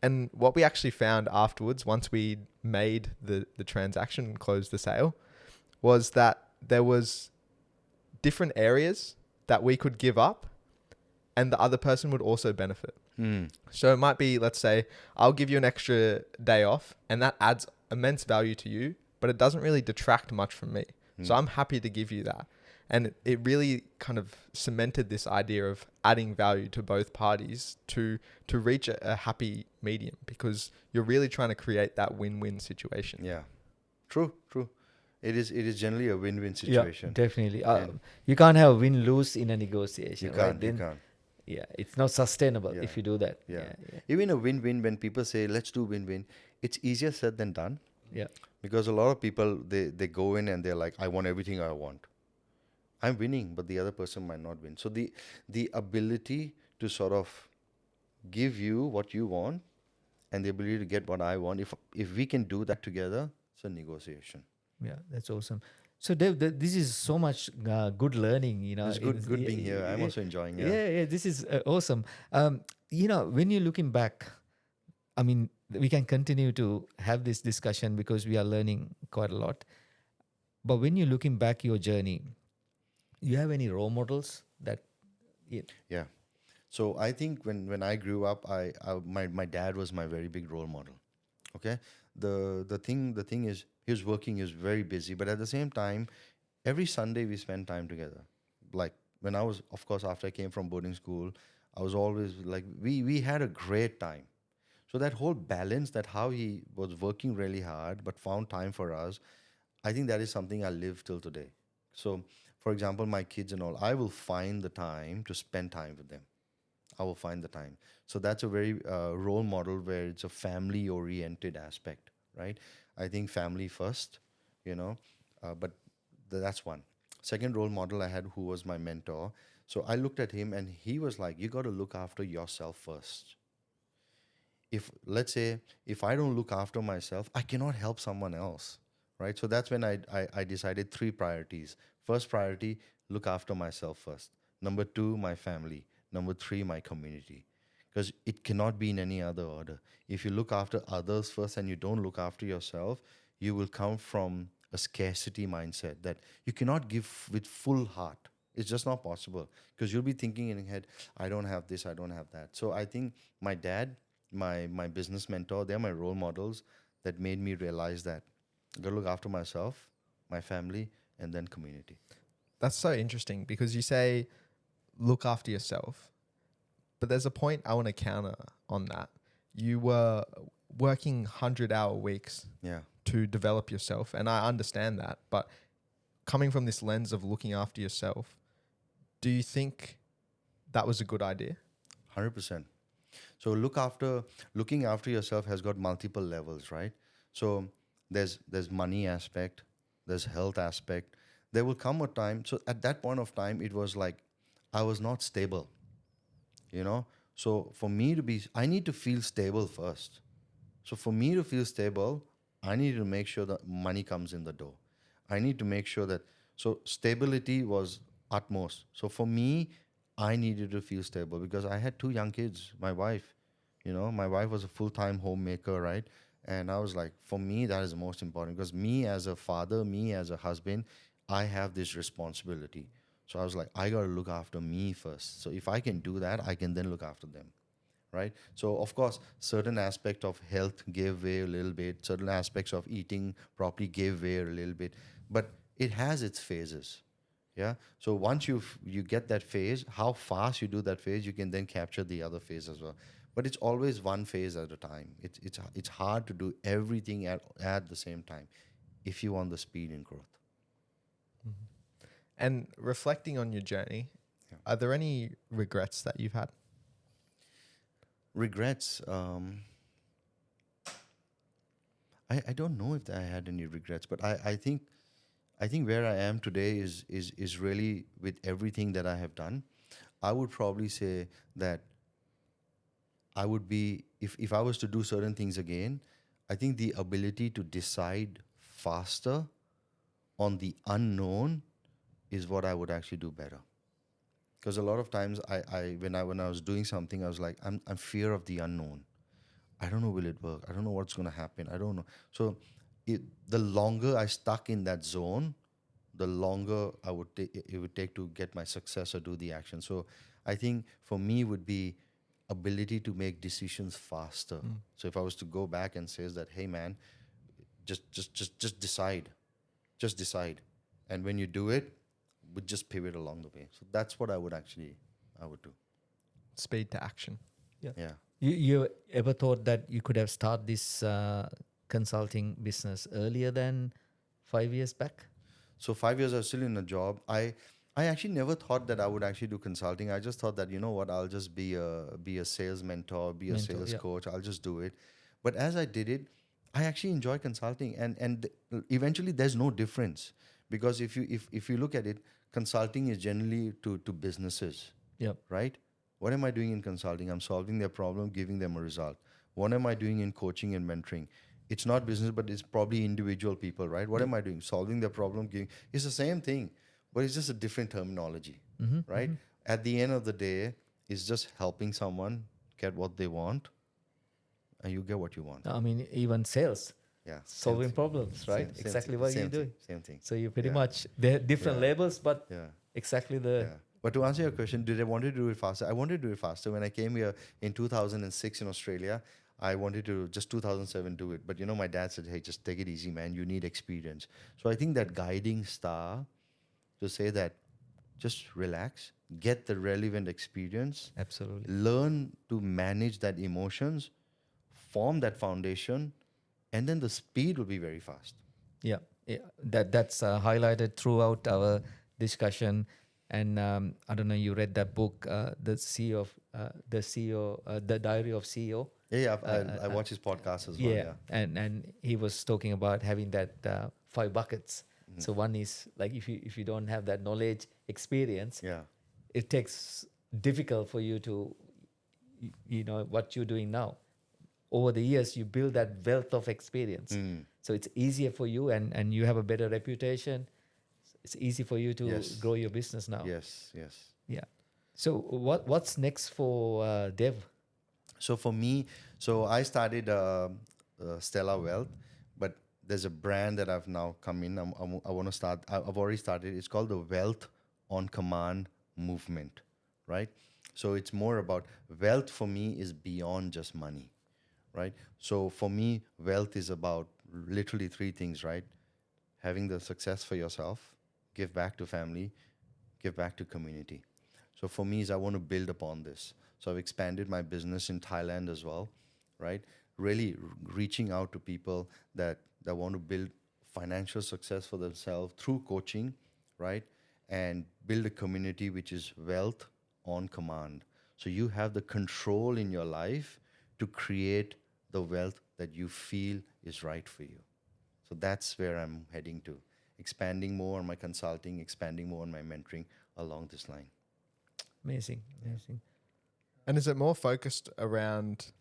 And what we actually found afterwards, once we made the transaction and closed the sale, was that there was different areas that we could give up and the other person would also benefit. So it might be, let's say, I'll give you an extra day off and that adds immense value to you, but it doesn't really detract much from me. So I'm happy to give you that. And it really kind of cemented this idea of adding value to both parties to reach a happy medium, because you're really trying to create that win-win situation. Yeah, true. It is generally a win-win situation. Yeah, definitely. You can't have win-lose in a negotiation. You can't. Yeah, it's not sustainable if you do that. Yeah. Even a win-win, when people say, let's do win-win, it's easier said than done. Yeah. Because a lot of people, they go in and they're like, I want everything I want. I'm winning, but the other person might not win. So the ability to sort of give you what you want and the ability to get what I want, if we can do that together, it's a negotiation. Yeah, that's awesome. So Dev, this is so much good learning. It's good being here. I'm also enjoying it. Yeah, this is awesome. When you're looking back, I mean, we can continue to have this discussion because we are learning quite a lot. But when you're looking back your journey, you have any role models that? Yeah. So I think when I grew up, my dad was my very big role model. Okay. The thing is, his working is very busy, but at the same time, every Sunday we spend time together. Like when I was, of course, after I came from boarding school, I was always like, we had a great time. So that whole balance, that how he was working really hard but found time for us, I think that is something I live till today. So, for example, my kids and all, I will find the time to spend time with them. I will find the time. So that's a very role model where it's a family-oriented aspect, right? I think family first, but that's one. Second role model I had, who was my mentor. So I looked at him and he was like, you got to look after yourself first. Let's say, if I don't look after myself, I cannot help someone else, right? So that's when I decided 3 priorities. First priority, look after myself first. Number 2, my family. Number 3, my community. Because it cannot be in any other order. If you look after others first and you don't look after yourself, you will come from a scarcity mindset that you cannot give with full heart. It's just not possible because you'll be thinking in your head, I don't have this, I don't have that. So I think my dad, my business mentor, they're my role models that made me realize that I gotta look after myself, my family, and then community. That's so interesting because you say look after yourself, but there's a point I want to counter on that. You were working 100-hour weeks Yeah. to develop yourself, and I understand that, but coming from this lens of looking after yourself, do you think that was a good idea? 100%. So looking after yourself has got multiple levels, right? So there's money aspect, there's health aspect. There will come a time. So at that point of time, it was like I was not stable, you know. So for me to be, I need to feel stable first. So for me to feel stable, I need to make sure that money comes in the door. I need to make sure that, so stability was utmost. So for me, I needed to feel stable because I had 2 young kids, my wife, my wife was a full-time homemaker, right? And I was like, for me, that is the most important because me as a father, me as a husband, I have this responsibility. So I was like, I got to look after me first. So if I can do that, I can then look after them. Right? So of course, certain aspect of health gave way a little bit, certain aspects of eating properly gave way a little bit, but it has its phases. Yeah. So once you get that phase, how fast you do that phase, you can then capture the other phase as well. But it's always one phase at a time. It's hard to do everything at the same time if you want the speed and growth. And reflecting on your journey, Yeah. are there any regrets that you've had? Regrets. I don't know if I had any regrets, but I think where I am today is really with everything that I have done. I would probably say that I would be, if I was to do certain things again, I think the ability to decide faster on the unknown is what I would actually do better. Because a lot of times when I was doing something, I was like, I'm fear of the unknown. I don't know, will it work? I don't know what's going to happen. I don't know. So the longer I stuck in that zone, the longer it would take to get my success or do the action. So I think for me would be ability to make decisions faster. So if I was to go back and says that, hey man, just decide, just decide, and when you do it, would just pivot along the way. So that's what I would do. Speed to action. Yeah. You ever thought that you could have started this consulting business earlier than 5 years back? So 5 years I was still in a job. I actually never thought that I would actually do consulting. I just thought that, you know what, I'll just be a sales mentor, be a sales coach. I'll just do it. But as I did it, I actually enjoy consulting, and eventually there's no difference because if you look at it, consulting is generally to businesses. Yep. Right? What am I doing in consulting? I'm solving their problem, giving them a result. What am I doing in coaching and mentoring? It's not business, but it's probably individual people, right? What am I doing? Solving their problem, giving. It's the same thing, but it's just a different terminology, right? At the end of the day, it's just helping someone get what they want, and you get what you want. I mean, even sales, Yeah. solving problems, right? Same Exactly thing, what same you're doing. thing, same thing. So you pretty Yeah. much, they're different Yeah. labels, but Yeah. exactly the... Yeah. But to answer your question, did I want to do it faster? I wanted to do it faster. When I came here in 2006 in Australia, I wanted to just 2007 do it. But my dad said, hey, just take it easy, man. You need experience. So I think that guiding star to say that just relax, get the relevant experience, Absolutely. learn to manage that emotions, form that foundation, and then the speed will be very fast. Yeah. That's highlighted throughout our discussion. And I don't know, you read that book, the Diary of CEO. I watch his podcast as well. Yeah. And he was talking about having that 5 buckets. Mm-hmm. So one is like if you don't have that knowledge, experience, Yeah. it takes difficult for you to, what you're doing now. Over the years, you build that wealth of experience. So it's easier for you, and you have a better reputation. It's easy for you to Yes. grow your business now. Yes, yes. Yeah. So what's next for Dev? So for me, so I started Stella Wealth, but there's a brand that I've now come in. I want to start. I've already started. It's called the Wealth on Command movement, right? So it's more about wealth for me is beyond just money, right? So for me, wealth is about literally three things, right? Having the success for yourself, give back to family, give back to community. So for me, is I want to build upon this. So I've expanded my business in Thailand as well, right? Really reaching out to people that want to build financial success for themselves through coaching, right? And build a community which is wealth on command. So you have the control in your life to create the wealth that you feel is right for you. So that's where I'm heading to, expanding more on my consulting, expanding more on my mentoring along this line. Amazing, amazing. And is it more focused around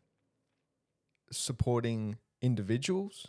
supporting individuals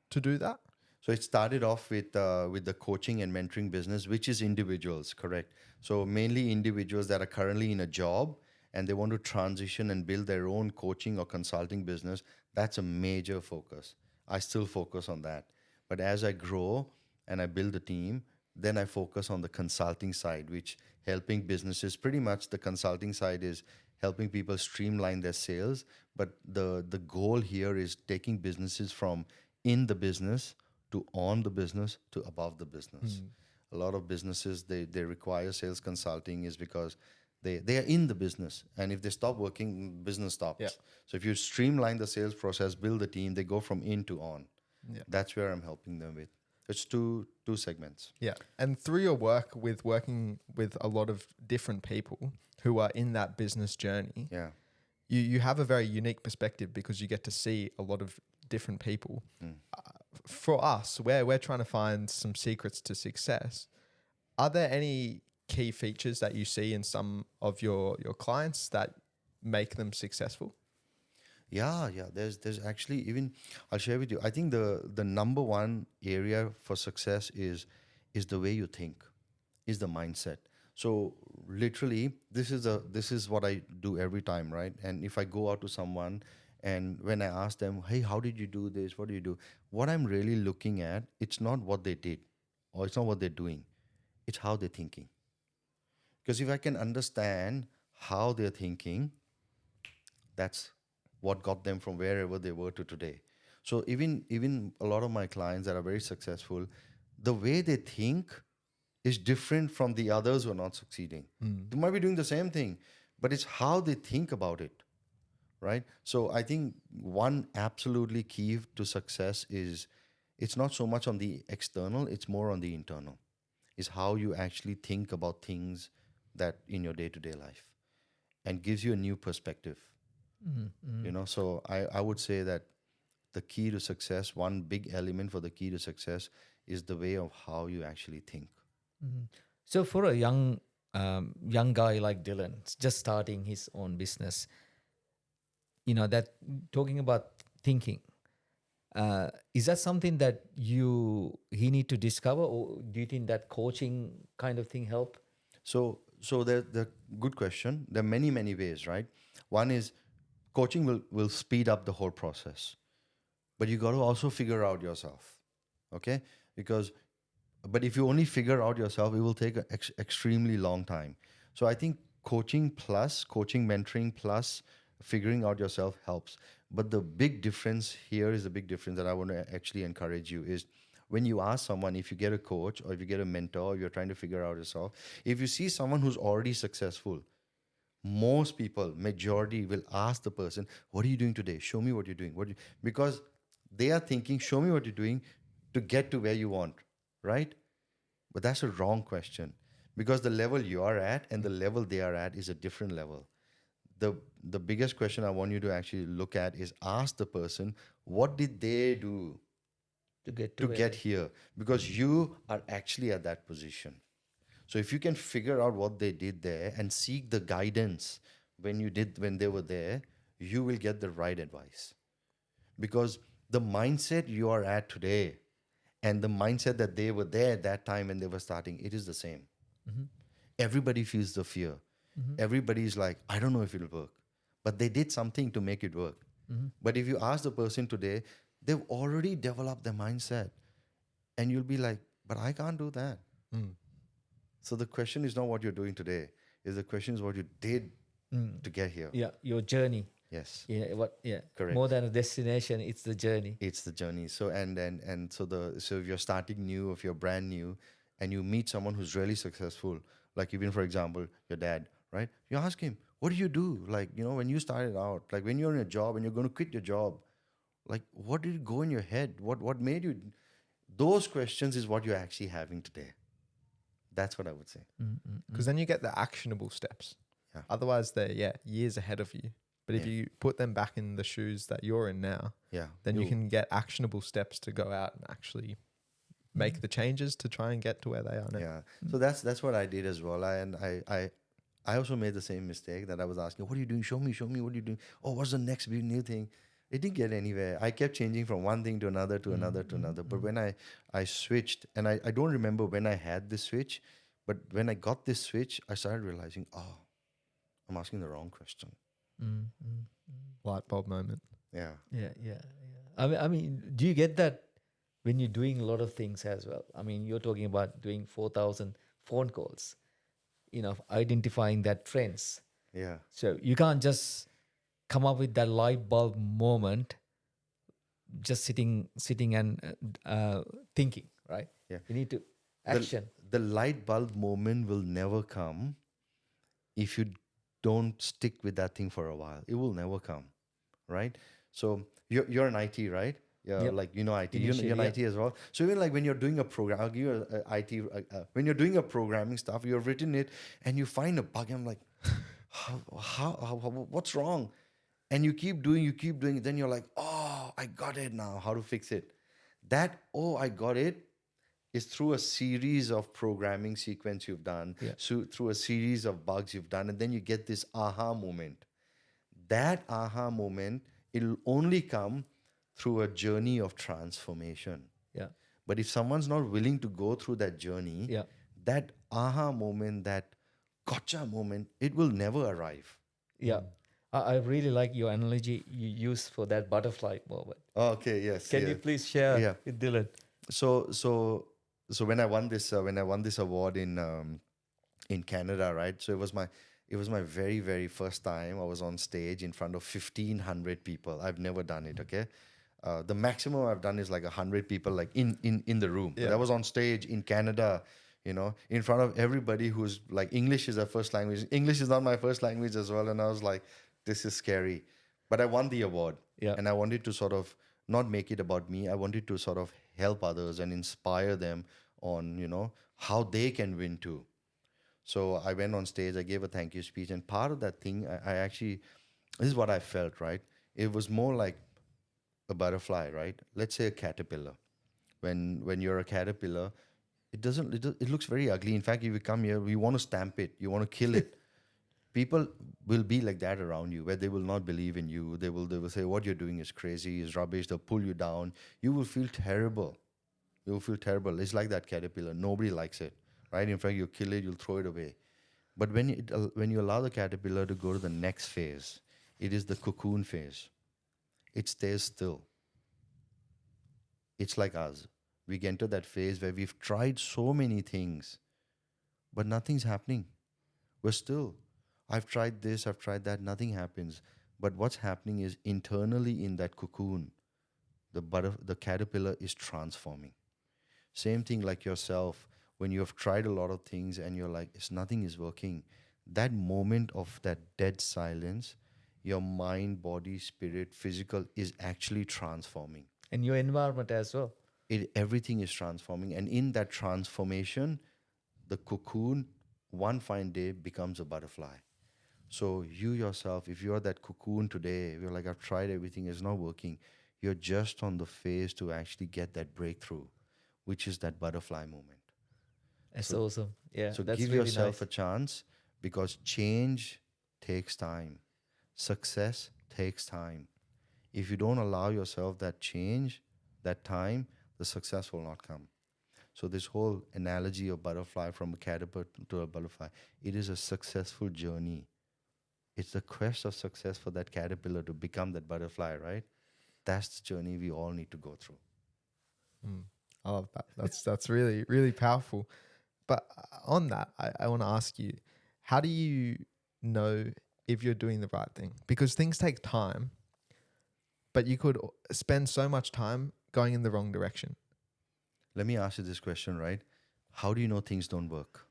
to do that? So it started off with the coaching and mentoring business, which is individuals, correct? So mainly individuals that are currently in a job and they want to transition and build their own coaching or consulting business. That's a major focus. I still focus on that. But as I grow and I build a team, then I focus on the consulting side, which helping businesses, pretty much the consulting side is helping people streamline their sales. But the goal here is taking businesses from in the business to on the business to above the business. A lot of businesses, they require sales consulting is because they are in the business. And if they stop working, business stops. Yeah. So if you streamline the sales process, build the team, they go from in to on. Yeah. That's where I'm helping them with. It's two segments. Yeah. And through your work with working with a lot of different people who are in that business journey, Yeah. you have a very unique perspective because you get to see a lot of different people. For us, we're trying to find some secrets to success. Are there any key features that you see in some of your clients that make them successful? Yeah. There's actually even I'll share with you. I think the number one area for success is the way you think, is the mindset. So literally, this is what I do every time, right? And if I go out to someone and when I ask them, hey, how did you do this? What do you do? What I'm really looking at, it's not what they did or it's not what they're doing. It's how they're thinking. Because if I can understand how they're thinking, that's what got them from wherever they were to today. So even a lot of my clients that are very successful, the way they think is different from the others who are not succeeding. They might be doing the same thing, but it's how they think about it, right? So I think one absolutely key to success is it's not so much on the external, it's more on the internal. Is how you actually think about things that in your day-to-day life and gives you a new perspective. So I would say that the key to success, one big element for the key to success is the way of how you actually think. So for a young guy like Dylan, just starting his own business, that talking about thinking, is that something that he need to discover, or do you think that coaching kind of thing help? So the good question. There are many ways, right? One is coaching will speed up the whole process, but you got to also figure out yourself, okay? But if you only figure out yourself, it will take an extremely long time. So I think coaching, mentoring plus figuring out yourself helps. But the big difference here is the big difference that I want to actually encourage you is when you ask someone, if you get a coach or if you get a mentor, or you're trying to figure out yourself, if you see someone who's already successful, most people, majority will ask the person, what are you doing today? Show me what you're doing. Because they are thinking, show me what you're doing to get to where you want, right? But that's a wrong question because the level you are at and the level they are at is a different level. The biggest question I want you to actually look at is ask the person, what did they do to get here? Because you are actually at that position. So if you can figure out what they did there and seek the guidance when they were there, you will get the right advice. Because the mindset you are at today and the mindset that they were there at that time when they were starting, it is the same. Everybody feels the fear. Everybody is like, I don't know if it'll work. But they did something to make it work. But if you ask the person today, they've already developed their mindset. And you'll be like, but I can't do that. So the question is not what you're doing today. The question is what you did to get here. Yeah, your journey. Yes. Yeah, Correct. more than a destination, it's the journey. It's the journey. So so if you're starting new, if you're brand new, and you meet someone who's really successful, like even for example, your dad, right? You ask him, what do you do? Like, when you started out, like when you're in a job and you're going to quit your job, like what did go in your head? What made you? Those questions is what you're actually having today. That's what I would say. Because then you get the actionable steps. Yeah. Otherwise, they're years ahead of you. But if you put them back in the shoes that you're in now, then you can get actionable steps to go out and actually make the changes to try and get to where they are now. Yeah. So that's what I did as well. I also made the same mistake that I was asking, what are you doing? Show me, what are you doing? Oh, what's the next big new thing? It didn't get anywhere. I kept changing from one thing to another, to another, to another. But when I switched, and I don't remember when I had this switch, but when I got this switch, I started realizing, I'm asking the wrong question. Light bulb moment. Yeah. Yeah. I mean, do you get that when you're doing a lot of things as well? I mean, you're talking about doing 4,000 phone calls, identifying that trends. Yeah. So you can't just come up with that light bulb moment, just sitting and thinking, right? Yeah. You need to action. The light bulb moment will never come if you don't stick with that thing for a while. It will never come, right? So you're an IT, right? Yeah, Yep. like IT. Initially, You're an yeah. IT as well. So even like when you're doing a program, I'll give you a IT. When you're doing a programming stuff, you've written it and you find a bug. I'm like, how what's wrong? And you keep doing it. Then you're like, oh, I got it now. How to fix it? That I got it is through a series of programming sequence you've done, so through a series of bugs you've done, and then you get this aha moment. That aha moment, it'll only come through a journey of transformation. Yeah. But if someone's not willing to go through that journey, that aha moment, that gotcha moment, it will never arrive. Yeah. I really like your analogy you use for that butterfly moment. Okay, yes. Can you please share with Dylan? So when I won this award in Canada, right? So it was my very, very first time I was on stage in front of 1,500 people. I've never done it. Okay, the maximum I've done is like 100 people, like in the room. But I was on stage in Canada, in front of everybody who's like, English is their first language. English is not my first language as well, and I was like, this is scary. But I won the award, and I wanted to sort of not make it about me. I wanted to sort of help others and inspire them on, how they can win too. So I went on stage, I gave a thank you speech, and part of that thing, I actually, this is what I felt, right? It was more like a butterfly, right? Let's say a caterpillar. When you're a caterpillar, it looks very ugly. In fact, if you come here, you want to stamp it, you want to kill it. People will be like that around you, where they will not believe in you. They will say, what you're doing is crazy, is rubbish. They'll pull you down. You will feel terrible. You will feel terrible. It's like that caterpillar. Nobody likes it, right? In fact, you kill it, you'll throw it away. But when you allow the caterpillar to go to the next phase, it is the cocoon phase. It stays still. It's like us. We get into that phase where we've tried so many things, but nothing's happening. We're still. I've tried this, I've tried that, nothing happens. But what's happening is internally in that cocoon, the caterpillar is transforming. Same thing like yourself, when you have tried a lot of things and you're like, nothing is working. That moment of that dead silence, your mind, body, spirit, physical is actually transforming. And your environment as well. Everything is transforming. And in that transformation, the cocoon, one fine day, becomes a butterfly. So you yourself, if you're that cocoon today, you're like, I've tried everything, it's not working. You're just on the phase to actually get that breakthrough, which is that butterfly moment. That's awesome. Yeah. So that's give really yourself nice. a chance, because change takes time. Success takes time. If you don't allow yourself that change, that time, the success will not come. So this whole analogy of butterfly, from a caterpillar to a butterfly, it is a successful journey. It's the quest of success for that caterpillar to become that butterfly, right? That's the journey we all need to go through. I love that. That's really, really powerful. But on that, I want to ask you, how do you know if you're doing the right thing? Because things take time, but you could spend so much time going in the wrong direction. Let me ask you this question, right? How do you know things don't work?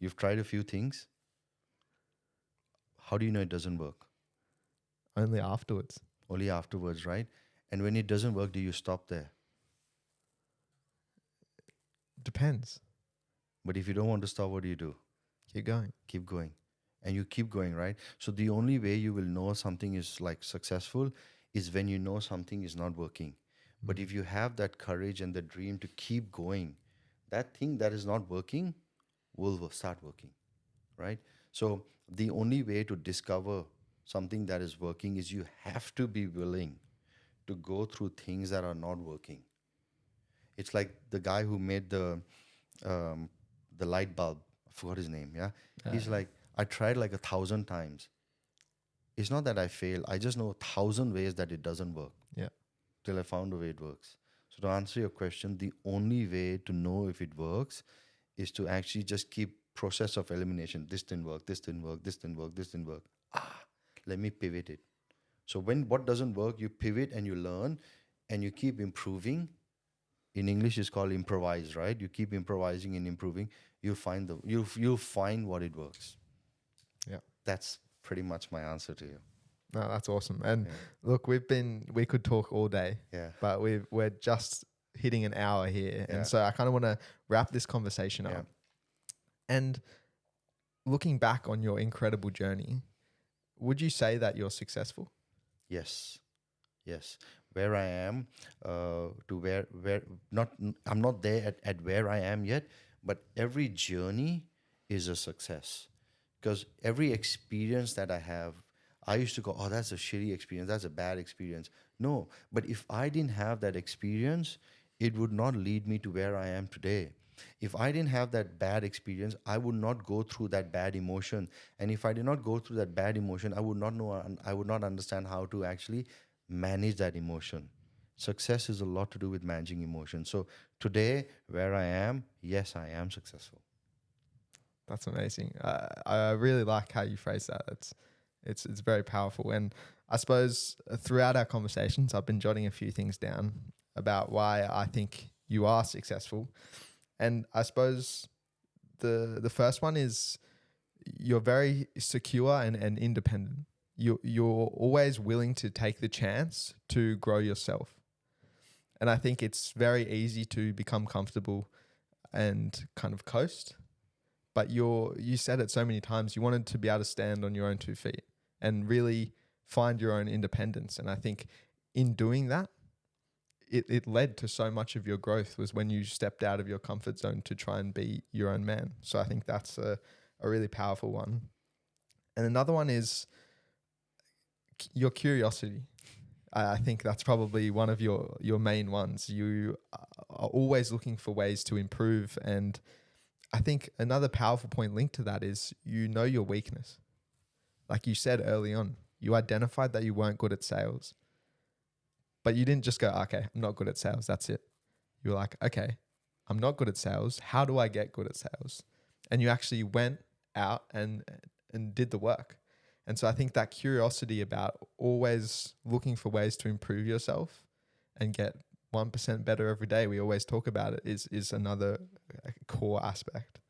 You've tried a few things. How do you know it doesn't work? Only afterwards. Only afterwards, right? And when it doesn't work, do you stop there? Depends. But if you don't want to stop, what do you do? Keep going. Keep going. And you keep going, right? So the only way you will know something is like successful is when you know something is not working. But if you have that courage and the dream to keep going, that thing that is not working will start working, right? So the only way to discover something that is working is you have to be willing to go through things that are not working. It's like the guy who made the light bulb. I forgot his name. Yeah, he's like, I tried like 1,000 times. It's not that I fail. I just know 1,000 ways that it doesn't work. Yeah. Till I found a way it works. So to answer your question, the only way to know if it works is to actually just keep process of elimination. This didn't work, this didn't work, this didn't work, this didn't work. Let me pivot it. So when what doesn't work, you pivot and you learn and you keep improving. In English, it's called improvise, right? You keep improvising and improving. You'll find what it works. Yeah. That's pretty much my answer to you. No, that's awesome. And look, we could talk all day, but we're just hitting an hour here. And so I kind of want to wrap this conversation up. And looking back on your incredible journey, would you say that you're successful? Yes. Where I am, to where not, I'm not there at where I am yet, but every journey is a success. Because every experience that I have, I used to go, oh, that's a shitty experience, that's a bad experience. No, but if I didn't have that experience, it would not lead me to where I am today. If I didn't have that bad experience, I would not go through that bad emotion. And if I did not go through that bad emotion, I would not know, and I would not understand how to actually manage that emotion. Success is a lot to do with managing emotion. So today, where I am, yes, I am successful. That's amazing. I really like how you phrase that. It's very powerful. And I suppose throughout our conversations, I've been jotting a few things down about why I think you are successful. And I suppose the first one is you're very secure and independent. You're always willing to take the chance to grow yourself. And I think it's very easy to become comfortable and kind of coast. But you said it so many times, you wanted to be able to stand on your own 2 feet and really find your own independence. And I think in doing that, it led to so much of your growth was when you stepped out of your comfort zone to try and be your own man. So I think that's a really powerful one. And another one is your curiosity. I think that's probably one of your main ones. You are always looking for ways to improve. And I think another powerful point linked to that is you know your weakness. Like you said early on, you identified that you weren't good at sales. But you didn't just go, okay, I'm not good at sales, that's it. You were like, okay, I'm not good at sales. How do I get good at sales? And you actually went out and did the work. And so I think that curiosity about always looking for ways to improve yourself and get 1% better every day, we always talk about it, is another core aspect.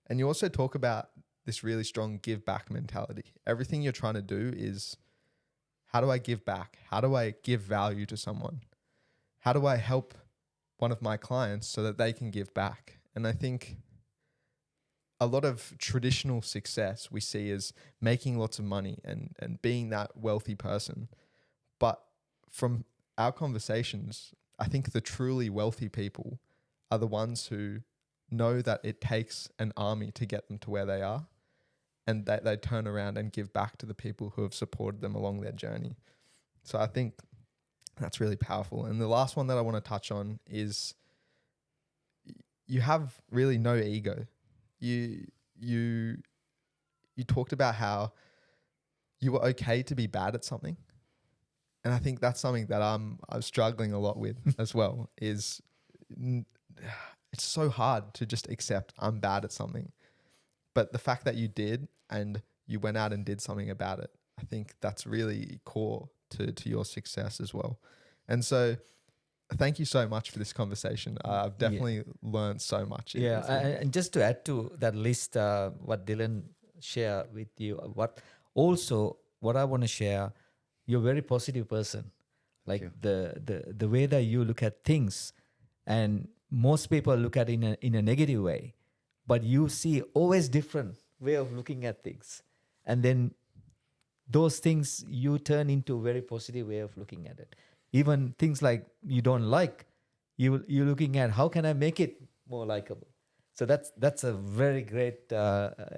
And you also talk about this really strong give back mentality. Everything you're trying to do is, how do I give back? How do I give value to someone? How do I help one of my clients so that they can give back? And I think a lot of traditional success we see as making lots of money and being that wealthy person. But from our conversations, I think the truly wealthy people are the ones who know that it takes an army to get them to where they are, and they turn around and give back to the people who have supported them along their journey. So I think That's really powerful. And the last one that I want to touch on is you have really no ego. You talked about how you were okay to be bad at something. And I think that's something that I'm struggling a lot with as well, is it's so hard to just accept I'm bad at something. But the fact that you did and you went out and did something about it, I think that's really core to your success as well. And so thank you so much for this conversation. I've definitely learned so much. Yeah, and just to add to that list, what Dylan shared with you, what I want to share, you're a very positive person. Like the way that you look at things, and most people look at it in a negative way, but you see always different way of looking at things, and then those things you turn into a very positive way of looking at it. Even things like you don't like, you're looking at how can I make it more likable. So that's a very great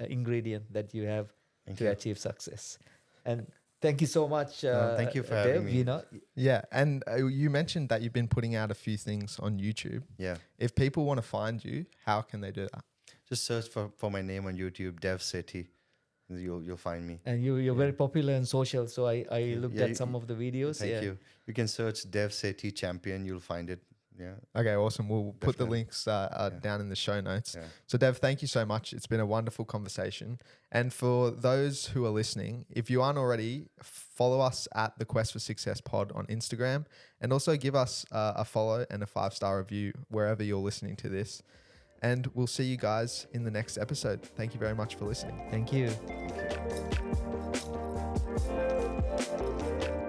ingredient that you have to achieve success. And thank you so much. Thank you for having me. Yeah, and you mentioned that you've been putting out a few things on YouTube. Yeah. If people want to find you, how can they do that? Just search for my name on YouTube, Dev Sethi. You'll find me. And you're very popular in social, so I looked at some of the videos. Thank you. You can search Dev Sethi Champion. You'll find it. Yeah. Okay, awesome. We'll put the links down in the show notes. Yeah. So Dev, thank you so much. It's been a wonderful conversation. And for those who are listening, if you aren't already, follow us at the Quest for Success Pod on Instagram, and also give us a follow and a 5-star review wherever you're listening to this. And we'll see you guys in the next episode. Thank you very much for listening. Thank you. Thank you.